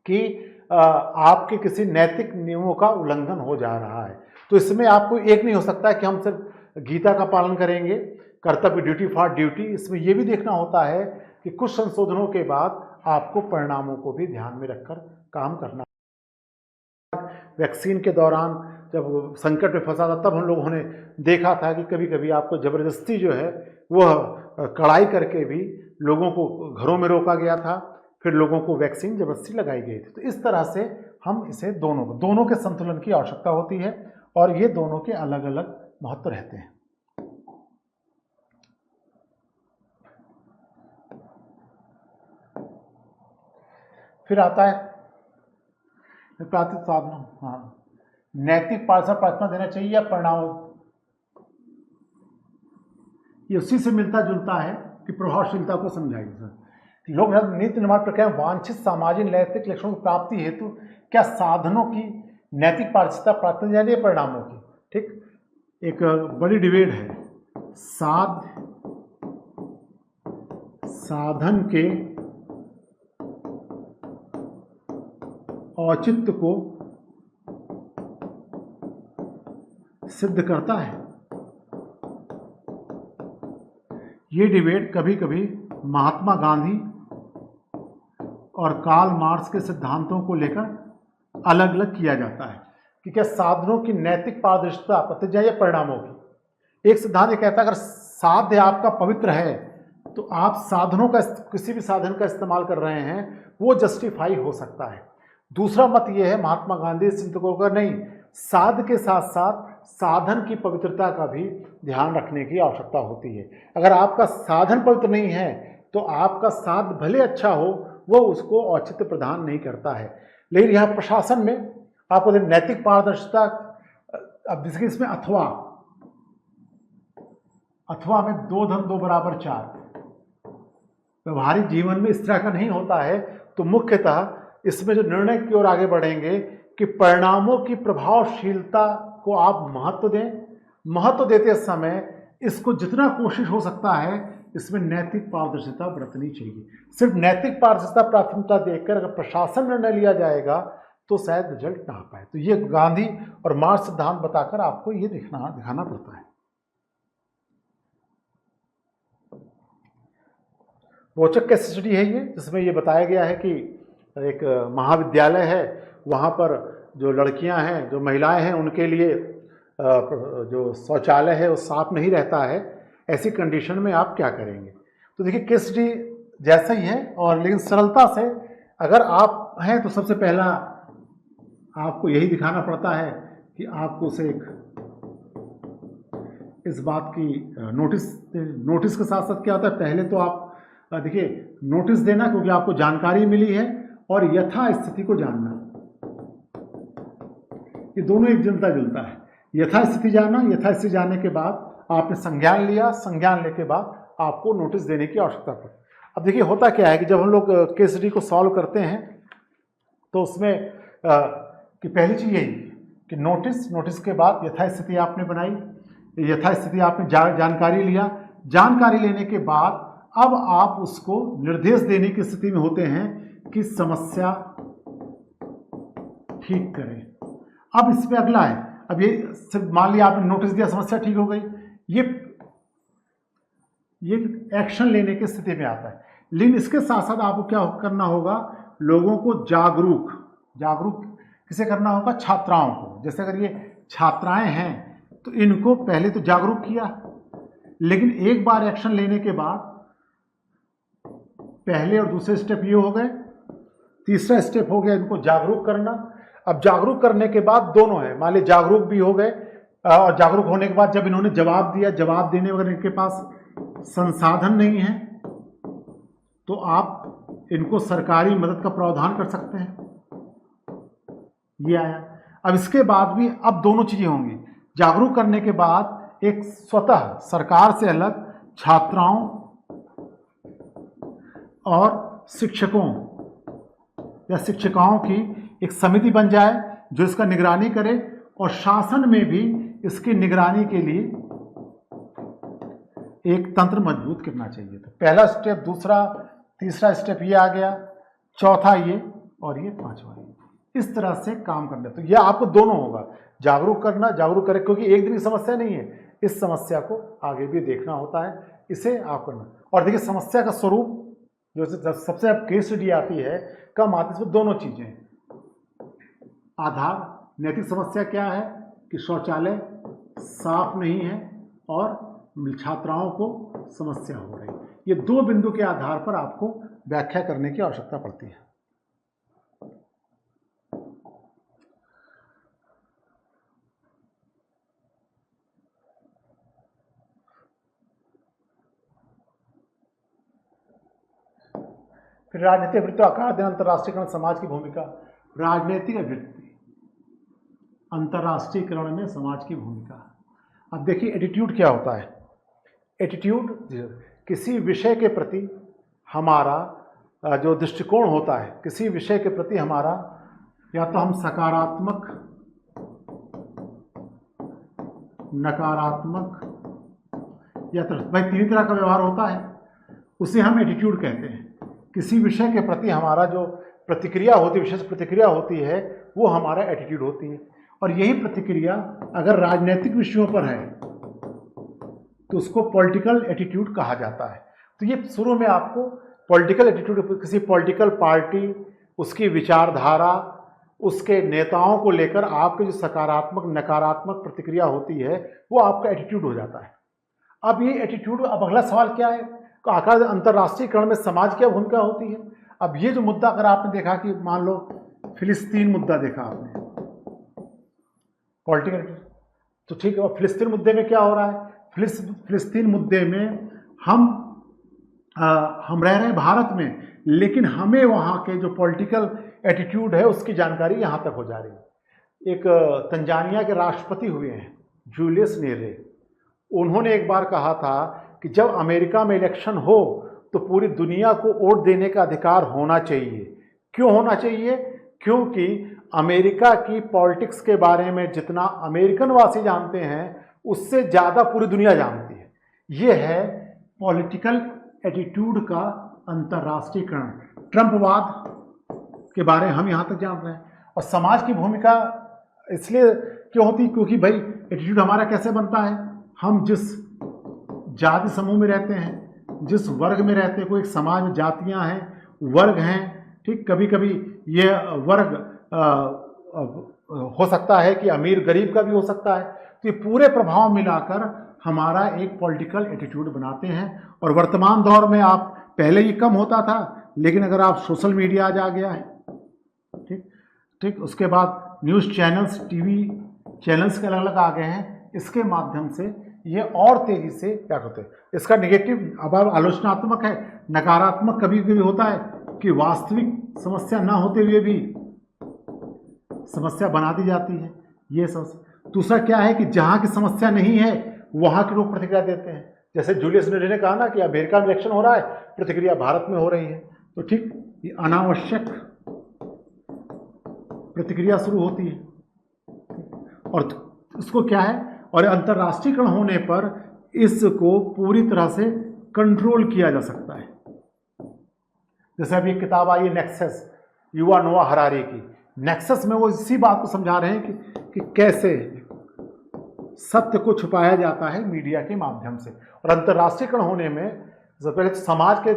कि आपके किसी नैतिक नियमों का उल्लंघन हो जा रहा है। तो इसमें आपको एक नहीं हो सकता है कि हम सिर्फ गीता का पालन करेंगे, कर्तव्य ड्यूटी फॉर ड्यूटी। इसमें यह भी देखना होता है कि कुछ संशोधनों के बाद आपको परिणामों को भी ध्यान में रखकर काम करना। वैक्सीन के दौरान जब संकट में फंसा था तब हम लोगों ने देखा था कि कभी कभी आपको जबरदस्ती जो है वह कड़ाई करके भी लोगों को घरों में रोका गया था, फिर लोगों को वैक्सीन जबरदस्ती लगाई गई थी। तो इस तरह से हम इसे दोनों के संतुलन की आवश्यकता होती है और ये दोनों के अलग अलग महत्व रहते हैं। फिर आता है प्रातिक साधनों, हाँ, नैतिक पार्षद प्रार्थना देना चाहिए या परिणाम, ये उसी से मिलता जुलता है कि प्रभावशीलता को समझाइए। लोक नीति निर्माण प्रक्रिया में वांछित सामाजिक नैतिक लक्षणों की प्राप्ति हेतु क्या साधनों की नैतिक पारदर्शिता प्राप्त जाती है परिणामों की, ठीक। एक बड़ी डिबेट है साधन के औचित्य को सिद्ध करता है। ये डिबेट कभी कभी महात्मा गांधी और कार्ल मार्क्स के सिद्धांतों को लेकर अलग अलग किया जाता है कि क्या साधनों की नैतिक पारदर्शिता प्रतिज्ञा या परिणामों की। एक सिद्धांत ये कहता है अगर साध्य आपका पवित्र है तो आप साधनों का किसी भी साधन का इस्तेमाल कर रहे हैं वो जस्टिफाई हो सकता है। दूसरा मत ये है महात्मा गांधी चिंतकों का, नहीं, साध के साथ साथ साधन की पवित्रता का भी ध्यान रखने की आवश्यकता होती है। अगर आपका साधन पवित्र नहीं है तो आपका साध भले अच्छा हो वो उसको औचित्य प्रदान नहीं करता है। लेकिन यहाँ प्रशासन में आपको नैतिक पारदर्शिता, अब जैसे इसमें अथवा में 2 धन 2 बराबर 4 व्यवहारिक जीवन में इस तरह का नहीं होता है, तो मुख्यतः इसमें जो निर्णय की ओर आगे बढ़ेंगे कि परिणामों की प्रभावशीलता को आप महत्व दें। महत्व देते समय इसको जितना कोशिश हो सकता है इसमें नैतिक पारदर्शिता बरतनी चाहिए। सिर्फ नैतिक पारदर्शिता प्राथमिकता देकर अगर प्रशासन निर्णय लिया जाएगा तो शायद रिजल्ट ना आ पाए। तो ये गांधी और मार्क्स सिद्धांत बताकर आपको ये दिखाना पड़ता है। रोचक केस स्टडी है ये, जिसमें ये बताया गया है कि एक महाविद्यालय है, वहाँ पर जो लड़कियां हैं, जो महिलाएं हैं, उनके लिए जो शौचालय है वो साफ नहीं रहता है। ऐसी कंडीशन में आप क्या करेंगे? तो देखिए केस स्टडी जैसा ही है, और लेकिन सरलता से अगर आप हैं तो सबसे पहला आपको यही दिखाना पड़ता है कि आपको उसे एक इस बात की नोटिस के साथ साथ क्या होता है, पहले तो आप देखिए नोटिस देना, क्योंकि आपको जानकारी मिली है, और यथा स्थिति को जानना, ये दोनों एक जुलता जुलता है। यथा स्थिति जानना, यथा स्थिति जानने के बाद आपने संज्ञान लिया, संज्ञान लेने के बाद आपको नोटिस देने की आवश्यकता पड़ी। अब देखिए होता क्या है कि जब हम लोग केस स्टडी को सॉल्व करते हैं तो उसमें कि पहली चीज़ यही कि नोटिस के बाद यथास्थिति आपने बनाई, यथास्थिति आपने जानकारी लिया, जानकारी लेने के बाद अब आप उसको निर्देश देने की स्थिति में होते हैं कि समस्या ठीक करें। अब इसमें अगला है, अब ये सिर्फ मान लिया आपने नोटिस दिया, समस्या ठीक हो गई, ये एक्शन लेने की स्थिति में आता है। लेकिन इसके साथ साथ आपको क्या करना होगा, लोगों को जागरूक किसे करना होगा, छात्राओं को। जैसे अगर ये छात्राएं हैं तो इनको पहले तो जागरूक किया, लेकिन एक बार एक्शन लेने के बाद पहले और दूसरे स्टेप ये हो गए, तीसरा स्टेप हो गया इनको जागरूक करना। अब जागरूक करने के बाद दोनों है, मान लीजिए जागरूक भी हो गए, और जागरूक होने के बाद जब इन्होंने जवाब दिया, जवाब देने वगैरह इनके पास संसाधन नहीं है, तो आप इनको सरकारी मदद का प्रावधान कर सकते हैं। ये आया। अब इसके बाद भी अब दोनों चीजें होंगी, जागरूक करने के बाद एक स्वतः सरकार से अलग छात्राओं और शिक्षकों या शिक्षिकाओं की एक समिति बन जाए जो इसका निगरानी करे, और शासन में भी इसकी निगरानी के लिए एक तंत्र मजबूत करना चाहिए। तो पहला स्टेप, दूसरा, तीसरा स्टेप ये आ गया, चौथा ये, और ये पांचवा ये। इस तरह से काम करना। तो यह आपको दोनों होगा, जागरूक करना, जागरूक करें, क्योंकि एक दिन की समस्या नहीं है, इस समस्या को आगे भी देखना होता है, इसे आप करना। और देखिए समस्या का स्वरूप जो सबसे अब केस स्टडी आती है, कम आती है, इसमें दोनों चीजें, आधार, नैतिक समस्या क्या है कि शौचालय साफ नहीं है और छात्राओं को समस्या हो रही है। ये दो बिंदु के आधार पर आपको व्याख्या करने की आवश्यकता पड़ती है। फिर राजनीतिक अभिवृत्ति, आकार देना, अंतर्राष्ट्रीयकरण, समाज की भूमिका। राजनीतिक अभिवृत्ति, अंतर्राष्ट्रीयकरण में समाज की भूमिका। अब देखिए एटीट्यूड क्या होता है। एटीट्यूड किसी विषय के प्रति हमारा जो दृष्टिकोण होता है, किसी विषय के प्रति हमारा या तो हम सकारात्मक, नकारात्मक, या तो भाई 3 तरह का व्यवहार होता है, उसे हम एटीट्यूड कहते हैं। किसी विषय के प्रति हमारा जो प्रतिक्रिया होती है, विशेष प्रतिक्रिया होती है, वो हमारा एटीट्यूड होती है। और यही प्रतिक्रिया अगर राजनीतिक विषयों पर है तो उसको पॉलिटिकल एटीट्यूड कहा जाता है। तो ये शुरू में आपको पॉलिटिकल एटीट्यूड, किसी पॉलिटिकल पार्टी, उसकी विचारधारा, उसके नेताओं को लेकर आपके जो सकारात्मक नकारात्मक प्रतिक्रिया होती है वो आपका एटीट्यूड हो जाता है। अब ये एटीट्यूड, अब अगला सवाल क्या है, आकार अंतर्राष्ट्रीयकरण में समाज क्या भूमिका होती है। अब ये जो मुद्दा अगर आपने देखा कि मान लो फिलिस्तीन मुद्दा देखा आपने, पॉलिटिकल, तो ठीक है, फिलिस्तीन मुद्दे में क्या हो रहा है, फिलिस्तीन मुद्दे में हम रह रहे हैं भारत में, लेकिन हमें वहाँ के जो पॉलिटिकल एटीट्यूड है उसकी जानकारी यहाँ तक हो जा रही है। एक तंजानिया के राष्ट्रपति हुए हैं जूलियस नीरे, उन्होंने एक बार कहा था कि जब अमेरिका में इलेक्शन हो तो पूरी दुनिया को वोट देने का अधिकार होना चाहिए। क्यों होना चाहिए? क्योंकि अमेरिका की पॉलिटिक्स के बारे में जितना अमेरिकन वासी जानते हैं उससे ज़्यादा पूरी दुनिया जानती है। ये है पॉलिटिकल एटीट्यूड का अंतर्राष्ट्रीयकरण। ट्रंपवाद के बारे में हम यहाँ तक जान रहे हैं। और समाज की भूमिका इसलिए क्यों होती, क्योंकि भाई एटीट्यूड हमारा कैसे बनता है, हम जिस जाति समूह में रहते हैं, जिस वर्ग में रहते हैं, कोई एक समाज में जातियाँ हैं, वर्ग हैं, ठीक, कभी कभी ये वर्ग हो सकता है कि अमीर गरीब का भी हो सकता है। तो ये पूरे प्रभाव मिलाकर हमारा एक पॉलिटिकल एटीट्यूड बनाते हैं। और वर्तमान दौर में आप, पहले ये कम होता था, लेकिन अगर आप सोशल मीडिया आ गया है, ठीक, उसके बाद न्यूज़ चैनल्स, टीवी चैनल्स के अलग अलग आ गए हैं, इसके माध्यम से ये और तेजी से क्या होते हैं। इसका नेगेटिव अब आलोचनात्मक है, नकारात्मक कभी कभी होता है कि वास्तविक समस्या ना होते हुए भी समस्या बना दी जाती है। ये सब दूसरा क्या है कि जहाँ की समस्या नहीं है वहाँ के लोग प्रतिक्रिया देते हैं। जैसे जूलियस नीरे ने कहा ना कि अमेरिका में इलेक्शन हो रहा है, प्रतिक्रिया भारत में हो रही है, तो ठीक, ये अनावश्यक प्रतिक्रिया शुरू होती है। और इसको क्या है, और अंतर्राष्ट्रीयकरण होने पर इसको पूरी तरह से कंट्रोल किया जा सकता है। जैसे अभी किताब आई है नेक्सस, युवा नोआ हरारी की। नेक्सस में वो इसी बात को समझा रहे हैं कि कैसे सत्य को छुपाया जाता है मीडिया के माध्यम से। और अंतर्राष्ट्रीयकरण होने में सबसे पहले समाज के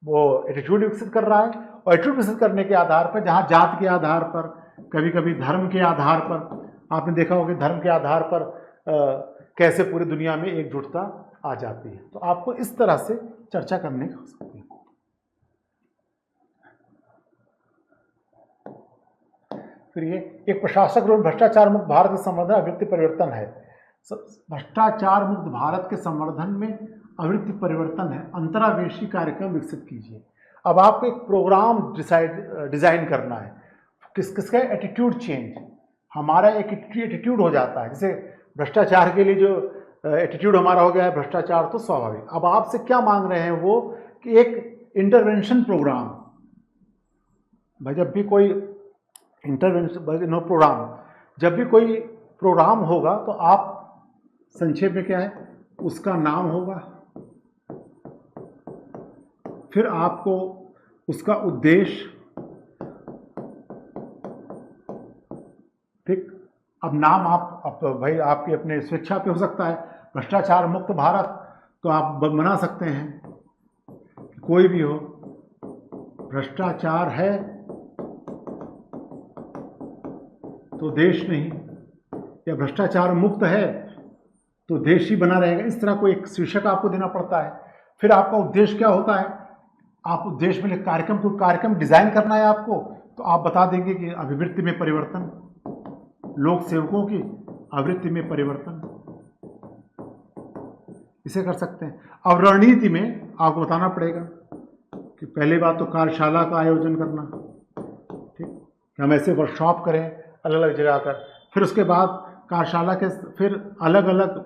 वो एटीट्यूड विकसित कर रहा है, और एटीट्यूड विकसित करने के आधार पर, जहाँ जात के आधार पर, कभी कभी धर्म के आधार पर, आपने देखा होगा धर्म के आधार पर कैसे पूरी दुनिया में एकजुटता आ जाती है। तो आपको इस तरह से चर्चा करने की हो सकती है। फिर ये एक प्रशासक रोल भ्रष्टाचार मुक्त भारत के संवर्धन अभिवृत्ति परिवर्तन है। भ्रष्टाचार मुक्त भारत के संवर्धन में अभिवृत्ति परिवर्तन है। अंतरावेशी कार्यक्रम विकसित कीजिए। अब आपको एक प्रोग्राम डिजाइन करना है, किसका एटीट्यूड चेंज, हमारा एक एटीट्यूड हो जाता है। जैसे भ्रष्टाचार के लिए जो एटीट्यूड हमारा हो गया है, भ्रष्टाचार तो स्वाभाविक। अब आपसे क्या मांग रहे हैं वो कि एक इंटरवेंशन प्रोग्राम, भाई जब भी कोई इंटरवेंशन प्रोग्राम, जब भी कोई प्रोग्राम होगा तो आप संक्षेप में क्या है उसका नाम होगा, फिर आपको उसका उद्देश्य, ठीक, अब नाम आप भाई आपकी अपने स्वेच्छा पे हो सकता है। भ्रष्टाचार मुक्त भारत तो आप बना सकते हैं, कोई भी हो, भ्रष्टाचार है तो देश नहीं, या भ्रष्टाचार मुक्त है तो देश ही बना रहेगा। इस तरह को एक शीर्षक आपको देना पड़ता है। फिर आपका उद्देश्य क्या होता है, आप उद्देश्य में कार्यक्रम डिजाइन करना है आपको, तो आप बता देंगे कि अभिवृत्ति में परिवर्तन, लोक सेवकों की आवृत्ति में परिवर्तन, इसे कर सकते हैं। अब रणनीति में आपको बताना पड़ेगा कि पहली बात तो कार्यशाला का आयोजन करना, ठीक, हम ऐसे वर्कशॉप करें अलग अलग जगह कर, फिर उसके बाद कार्यशाला के फिर अलग अलग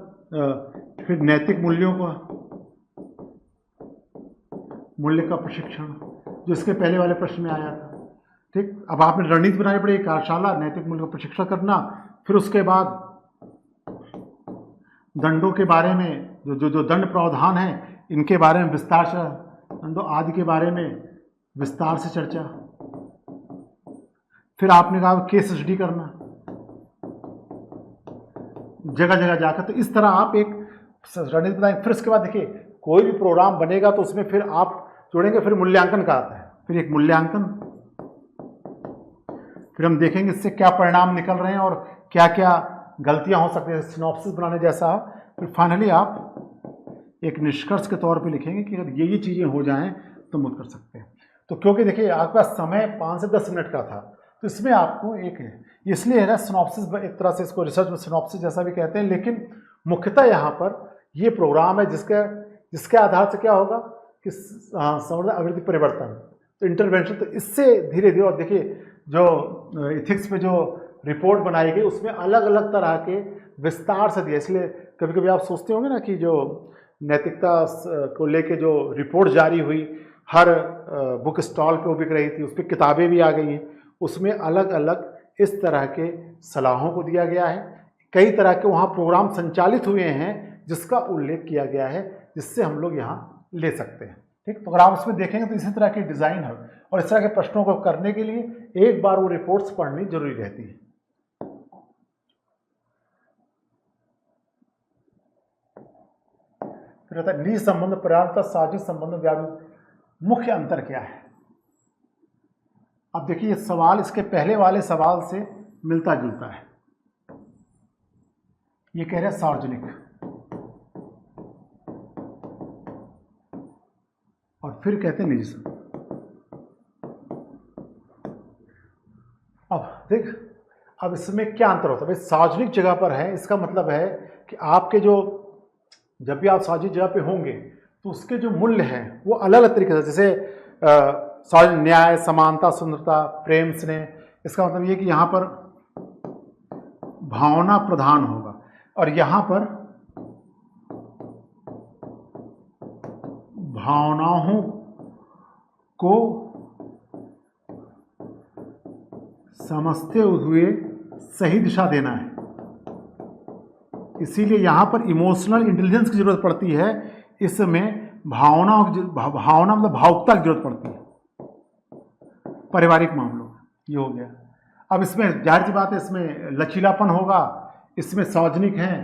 फिर नैतिक मूल्यों का मूल्य का प्रशिक्षण, जो इसके पहले वाले प्रश्न में आया था, ठीक। अब आपने रणनीति बनानी पड़ेगी, कार्यशाला, नैतिक मूल्य का प्रशिक्षण करना, फिर उसके बाद दंडों के बारे में, जो दंड प्रावधान है इनके बारे में विस्तार से, दंडों आदि के बारे में विस्तार से चर्चा। फिर आपने कहा केस स्टडी करना, जगह जगह जाकर। तो इस तरह आप एक रणनीति बनाएंगे। फिर उसके बाद देखिए, कोई भी प्रोग्राम बनेगा तो उसमें फिर आप जोड़ेंगे, फिर मूल्यांकन का आता है, फिर एक मूल्यांकन, फिर हम देखेंगे इससे क्या परिणाम निकल रहे हैं और क्या क्या गलतियां हो सकती है, सिनॉप्सिस बनाने जैसा। फिर फाइनली आप एक निष्कर्ष के तौर पे लिखेंगे कि अगर ये चीज़ें हो जाएं तो मुक्त कर सकते हैं। तो क्योंकि देखिए आपके पास समय 5 से 10 मिनट का था, तो इसमें आपको एक है, इसलिए है ना सिनॉप्सिस, एक तरह से इसको रिसर्च में सिनॉप्सिस जैसा भी कहते हैं, लेकिन मुख्यतः यहाँ पर ये प्रोग्राम है जिसके आधार से क्या होगा कि संवर्धन अभिवृद्धि परिवर्तन, तो इंटरवेंशन। तो इससे धीरे धीरे, और देखिए जो इथिक्स पे जो रिपोर्ट बनाई गई उसमें अलग अलग तरह के विस्तार से दिया। इसलिए कभी कभी आप सोचते होंगे ना कि जो नैतिकता को लेके जो रिपोर्ट जारी हुई, हर बुक स्टॉल पे वो बिक रही थी, उस पर किताबें भी आ गई हैं, उसमें अलग अलग इस तरह के सलाहों को दिया गया है। कई तरह के वहाँ प्रोग्राम संचालित हुए हैं जिसका उल्लेख किया गया है, जिससे हम लोग यहाँ ले सकते हैं। ठीक, तो अगर आप उसमें देखेंगे तो इसी तरह की डिज़ाइन है, और इस तरह के प्रश्नों को करने के लिए एक बार वो रिपोर्ट्स पढ़नी जरूरी रहती है। फिर रहता है निजी संबंध, पर्यावरण, सामाजिक संबंध, व्यावहारिक। मुख्य अंतर क्या है? अब देखिए, ये सवाल इसके पहले वाले सवाल से मिलता जुलता है। ये कह रहे हैं सार्वजनिक, और फिर कहते हैं निजी संबंध। अब इसमें क्या अंतर होता है? भाई सार्वजनिक जगह पर है, इसका मतलब है कि आपके जब भी आप सार्वजनिक जगह पे होंगे तो उसके जो मूल्य हैं वो अलग अलग तरीके से, जैसे सार्वजनिक न्याय, समानता, सुंदरता, प्रेम, स्नेह। इसका मतलब ये कि यहाँ पर भावना प्रधान होगा, और यहाँ पर भावनाओं को समझते हुए सही दिशा देना है। इसीलिए यहाँ पर इमोशनल इंटेलिजेंस की जरूरत पड़ती है। इसमें भावना मतलब भावुकता की जरूरत पड़ती है पारिवारिक मामलों में। ये हो गया। अब इसमें जाहिर सी बात है, इसमें लचीलापन होगा, इसमें सार्वजनिक है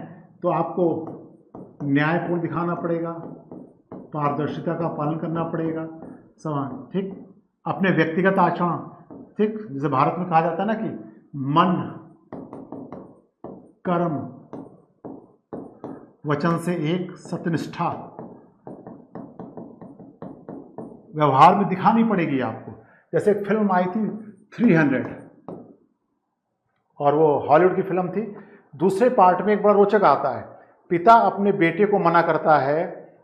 तो आपको न्यायपूर्ण दिखाना पड़ेगा, पारदर्शिता का पालन करना पड़ेगा, समान। ठीक, अपने व्यक्तिगत आचरण, ठीक, जैसे भारत में कहा जाता है ना कि मन, कर्म, वचन से एक सत्यनिष्ठा व्यवहार में दिखानी पड़ेगी आपको। जैसे एक फिल्म आई थी 300, और वो हॉलीवुड की फिल्म थी। दूसरे पार्ट में एक बड़ा रोचक आता है, पिता अपने बेटे को मना करता है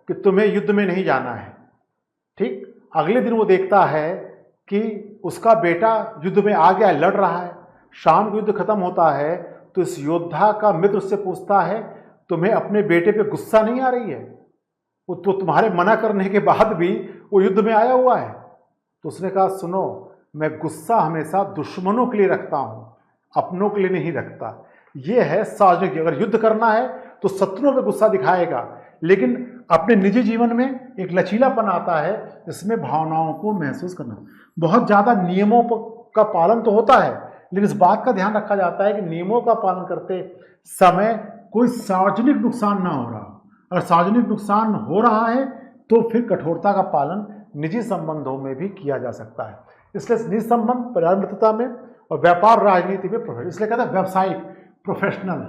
कि तुम्हें युद्ध में नहीं जाना है। ठीक, अगले दिन वो देखता है कि उसका बेटा युद्ध में आ गया, लड़ रहा है। शाम को युद्ध खत्म होता है तो इस योद्धा का मित्र उससे पूछता है, तुम्हें अपने बेटे पे गुस्सा नहीं आ रही है? वो तो तुम्हारे मना करने के बाद भी वो युद्ध में आया हुआ है। तो उसने कहा, सुनो, मैं गुस्सा हमेशा दुश्मनों के लिए रखता हूं, अपनों के लिए नहीं रखता। ये है सार्वजनिक। अगर युद्ध करना है तो शत्रुओं पे गुस्सा दिखाएगा, लेकिन अपने निजी जीवन में एक लचीलापन आता है, जिसमें भावनाओं को महसूस करना। बहुत ज़्यादा नियमों का पालन तो होता है, लेकिन इस बात का ध्यान रखा जाता है कि नियमों का पालन करते समय कोई सार्वजनिक नुकसान ना हो रहा। अगर सार्वजनिक नुकसान हो रहा है तो फिर कठोरता का पालन निजी संबंधों में भी किया जा सकता है। इसलिए निजी संबंध पर्यावरण मित्रता में और व्यापार राजनीति में प्रोफेशनल, इसलिए कहते हैं व्यावसायिक, प्रोफेशनल,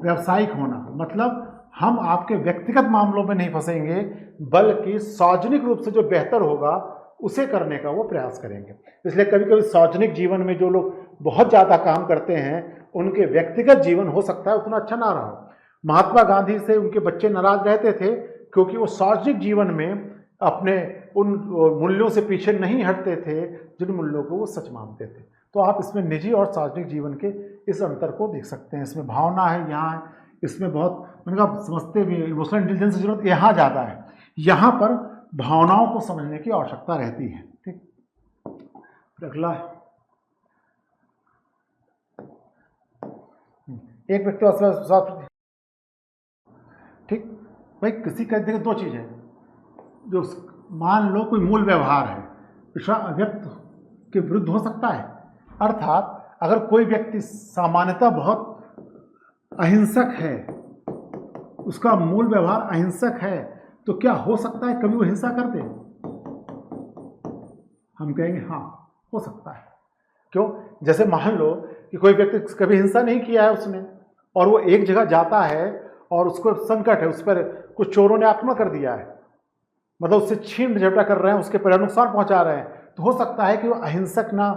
व्यावसायिक होना। मतलब हम आपके व्यक्तिगत मामलों में नहीं फंसेंगे, बल्कि सार्वजनिक रूप से जो बेहतर होगा उसे करने का वो प्रयास करेंगे। इसलिए कभी कभी सार्वजनिक जीवन में जो लोग बहुत ज़्यादा काम करते हैं, उनके व्यक्तिगत जीवन हो सकता है उतना अच्छा ना रहा हो। महात्मा गांधी से उनके बच्चे नाराज रहते थे क्योंकि वो सार्वजनिक जीवन में अपने उन मूल्यों से पीछे नहीं हटते थे जिन मूल्यों को वो सच मानते थे। तो आप इसमें निजी और सार्वजनिक जीवन के इस अंतर को देख सकते हैं। इसमें भावना है, यहाँ इसमें बहुत उनका समझते भी, इमोशनल इंटेलिजेंस की जरूरत यहाँ ज़्यादा है। यहाँ पर भावनाओं को समझने की आवश्यकता रहती है। ठीक, अगला, एक व्यक्ति, ठीक भाई, किसी का देखिए दो चीज़ है। जो मान लो कोई मूल व्यवहार है, विश्वास व्यक्त के विरुद्ध हो सकता है। अर्थात अगर कोई व्यक्ति सामान्यतः बहुत अहिंसक है, उसका मूल व्यवहार अहिंसक है, तो क्या हो सकता है कभी वो हिंसा कर दे? हम कहेंगे हाँ हो सकता है। क्यों? जैसे मान लो कि कोई व्यक्ति कभी हिंसा नहीं किया है उसने, और वो एक जगह जाता है और उसको संकट है, उस पर कुछ चोरों ने आक्रमण कर दिया है, मतलब उससे छीन झपटा कर रहे हैं, उसके परिवार नुकसान पहुंचा रहे हैं, तो हो सकता है कि वो अहिंसक ना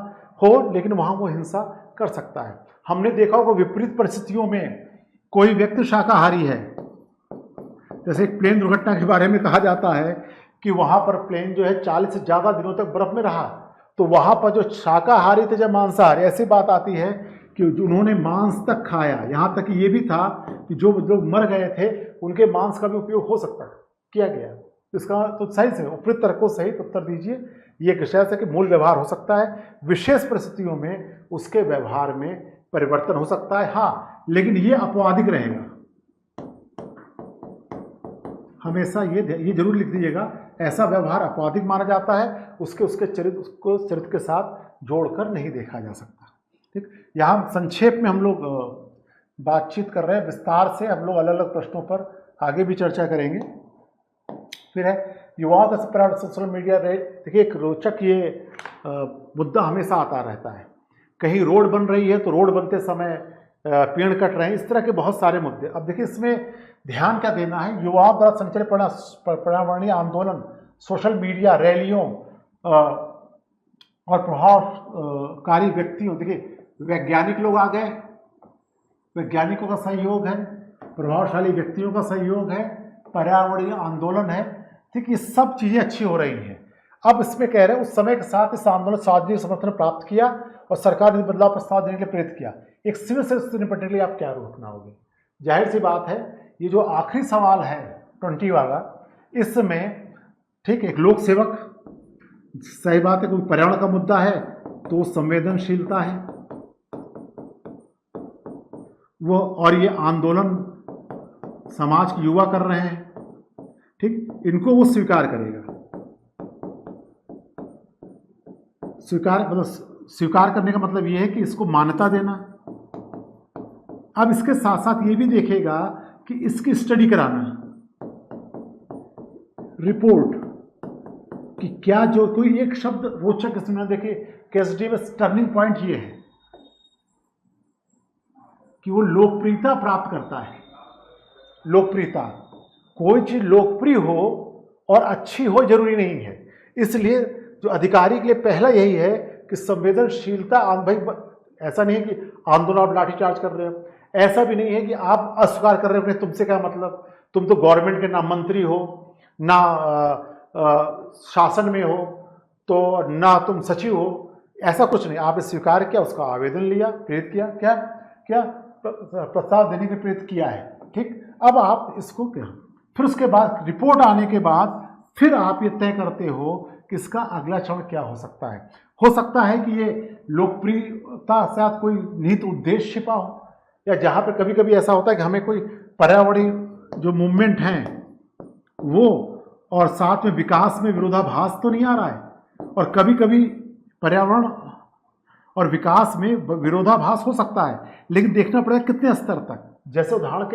हो, लेकिन वहां वो हिंसा कर सकता है। हमने देखा होगा विपरीत परिस्थितियों में कोई व्यक्ति शाकाहारी है, जैसे एक प्लेन दुर्घटना के बारे में कहा जाता है कि वहां पर प्लेन जो है 40 से ज़्यादा दिनों तक बर्फ में रहा, तो वहां पर जो शाकाहारी थे, जब मांसाहारी, ऐसी बात आती है कि उन्होंने मांस तक खाया, यहाँ तक कि ये भी था कि जो लोग मर गए थे उनके मांस का भी उपयोग हो सकता है, किया गया। इसका तो सही से उपयुक्त तर्कों सहित उत्तर दीजिए। ये विषय है कि मूल व्यवहार हो सकता है, विशेष परिस्थितियों में उसके व्यवहार में परिवर्तन हो सकता है, हाँ, लेकिन ये अपवादिक रहेगा। हमेशा ये जरूर लिख दीजिएगा, ऐसा व्यवहार अपवादिक माना जाता है, उसके चरित्र के साथ जोड़कर नहीं देखा जा सकता। ठीक, यहाँ संक्षेप में हम लोग बातचीत कर रहे हैं, विस्तार से हम लोग अलग अलग प्रश्नों पर आगे भी चर्चा करेंगे। फिर है युवाओं का पर्यावरण सोशल मीडिया रेट। देखिए, एक रोचक ये मुद्दा हमेशा आता रहता है, कहीं रोड बन रही है तो रोड बनते समय पेड़ कट रहे हैं, इस तरह के बहुत सारे मुद्दे। अब देखिए, इसमें ध्यान क्या देना है, युवाओं द्वारा संचालित पर्यावरणीय आंदोलन, सोशल मीडिया, रैलियों और प्रभावकारी व्यक्तियों, देखिए वैज्ञानिक लोग आ गए, वैज्ञानिकों का सहयोग है, प्रभावशाली व्यक्तियों का सहयोग है, पर्यावरणीय आंदोलन है, ठीक, ये सब चीज़ें अच्छी हो रही हैं। अब इसमें कह रहे हैं उस समय के साथ इस आंदोलन सार्वजनिक समर्थन प्राप्त किया और सरकार ने बदलाव प्रस्ताव देने के लिए प्रेरित किया। एक सिविल सर्विस से निपटने के लिए आप क्या रूप अपनाओगे? जाहिर सी बात है, ये जो आखिरी सवाल है 20 वाला, इसमें ठीक, एक लोक सेवक, सही बात है, कोई पर्यावरण का मुद्दा है तो संवेदनशीलता है वो, और ये आंदोलन समाज के युवा कर रहे हैं, ठीक, इनको वो स्वीकार करेगा। स्वीकार करने का मतलब ये है कि इसको मान्यता देना। अब इसके साथ साथ ये भी देखेगा कि इसकी स्टडी कराना, रिपोर्ट, कि क्या जो कोई एक शब्द रोचक इसमें देखिए, केएसडी में टर्निंग पॉइंट ये है कि वो लोकप्रियता प्राप्त करता है। लोकप्रियता, कोई चीज लोकप्रिय हो और अच्छी हो जरूरी नहीं है, इसलिए जो अधिकारी के लिए पहला यही है कि संवेदनशीलता। भाई ऐसा नहीं है कि आंदोलन आप लाठीचार्ज कर रहे हो, ऐसा भी नहीं है कि आप अस्वीकार कर रहे हो, तुमसे क्या मतलब, तुम तो गवर्नमेंट के ना मंत्री हो, ना शासन में हो, तो ना तुम सचिव हो, ऐसा कुछ नहीं। आपने स्वीकार किया, उसका आवेदन लिया, प्रेरित किया, क्या प्रस्ताव देने के प्रेरित किया है, ठीक। अब आप इसको क्या, फिर उसके बाद रिपोर्ट आने के बाद फिर आप ये तय करते हो कि इसका अगला चरण क्या हो सकता है। हो सकता है कि ये लोकप्रियता से कोई निहित उद्देश्य छिपा हो, या जहाँ पे कभी कभी ऐसा होता है कि हमें कोई पर्यावरणीय जो मूवमेंट हैं वो, और साथ में विकास में विरोधाभास तो नहीं आ रहा है, और कभी कभी पर्यावरण और विकास में विरोधाभास हो सकता है, लेकिन देखना पड़ेगा कितने स्तर तक। जैसे उदाहरण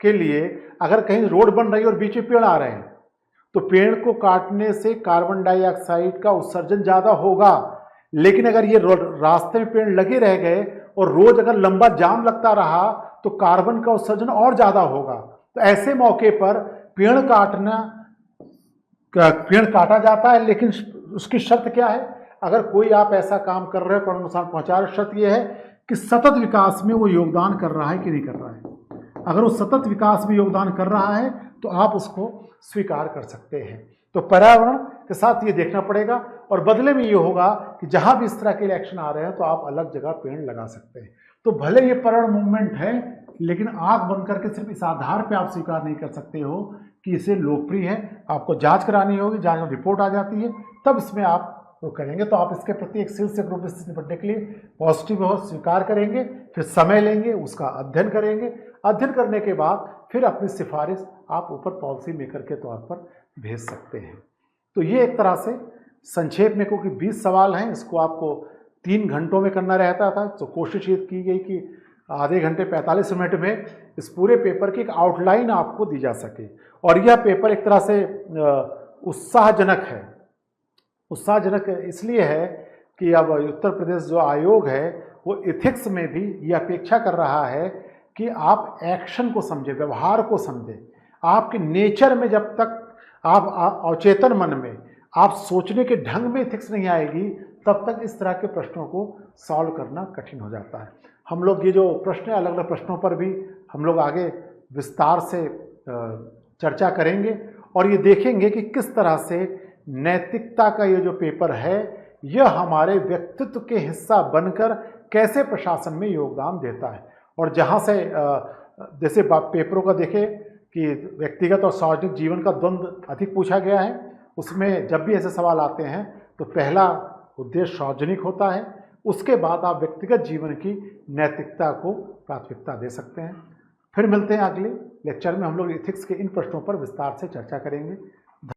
के लिए, अगर कहीं रोड बन रही है और बीच में पेड़ आ रहे हैं, तो पेड़ को काटने से कार्बन डाइऑक्साइड का उत्सर्जन ज़्यादा होगा, लेकिन अगर ये रास्ते में पेड़ लगे रह गए और रोज अगर लंबा जाम लगता रहा तो कार्बन का उत्सर्जन और ज़्यादा होगा। तो ऐसे मौके पर पेड़ काटा जाता है, लेकिन उसकी शर्त क्या है, अगर कोई आप ऐसा काम कर रहे हो, पर्यावरण नुकसान पहुंचा रहे हो, शर्त यह है कि सतत विकास में वो योगदान कर रहा है कि नहीं कर रहा है। अगर वो सतत विकास में योगदान कर रहा है तो आप उसको स्वीकार कर सकते हैं। तो पर्यावरण के साथ ये देखना पड़ेगा, और बदले में ये होगा कि जहां भी इस तरह के इलेक्शन आ रहे हैं तो आप अलग जगह पेड़ लगा सकते हैं। तो भले ये पर्यावरण मूवमेंट है, लेकिन आंख बंद करके सिर्फ इस आधार पे आप स्वीकार नहीं कर सकते हो कि इसे लोकप्रिय है। आपको जांच करानी होगी, जांच में रिपोर्ट आ जाती है, तब इसमें आप वो करेंगे। तो आप इसके प्रति एक शीर्षक रूप से निपटने के लिए पॉजिटिव हो, स्वीकार करेंगे, फिर समय लेंगे, उसका अध्ययन करेंगे। अध्ययन करने के बाद फिर अपनी सिफारिश आप ऊपर पॉलिसी मेकर के तौर पर भेज सकते हैं। तो ये एक तरह से संक्षेप में, क्योंकि 20 सवाल हैं, इसको आपको 3 घंटों में करना रहता था, तो कोशिश ये की गई कि आधे घंटे 45 मिनट में इस पूरे पेपर की एक आउटलाइन आपको दी जा सके। और यह पेपर एक तरह से उत्साहजनक है। उत्साहजनक इसलिए है कि अब उत्तर प्रदेश जो आयोग है वो एथिक्स में भी ये अपेक्षा कर रहा है कि आप एक्शन को समझें, व्यवहार को समझें। आपके नेचर में जब तक आप अवचेतन मन में आप सोचने के ढंग में एथिक्स नहीं आएगी, तब तक इस तरह के प्रश्नों को सॉल्व करना कठिन हो जाता है। हम लोग ये जो प्रश्न है, अलग अलग प्रश्नों पर भी हम लोग आगे विस्तार से चर्चा करेंगे और ये देखेंगे कि किस तरह से नैतिकता का ये जो पेपर है यह हमारे व्यक्तित्व के हिस्सा बनकर कैसे प्रशासन में योगदान देता है। और जहाँ से जैसे पेपरों का देखें कि व्यक्तिगत और सार्वजनिक जीवन का द्वंद्व अधिक पूछा गया है, उसमें जब भी ऐसे सवाल आते हैं तो पहला उद्देश्य सार्वजनिक होता है, उसके बाद आप व्यक्तिगत जीवन की नैतिकता को प्राथमिकता दे सकते हैं। फिर मिलते हैं अगले लेक्चर में, हम लोग एथिक्स के इन प्रश्नों पर विस्तार से चर्चा करेंगे।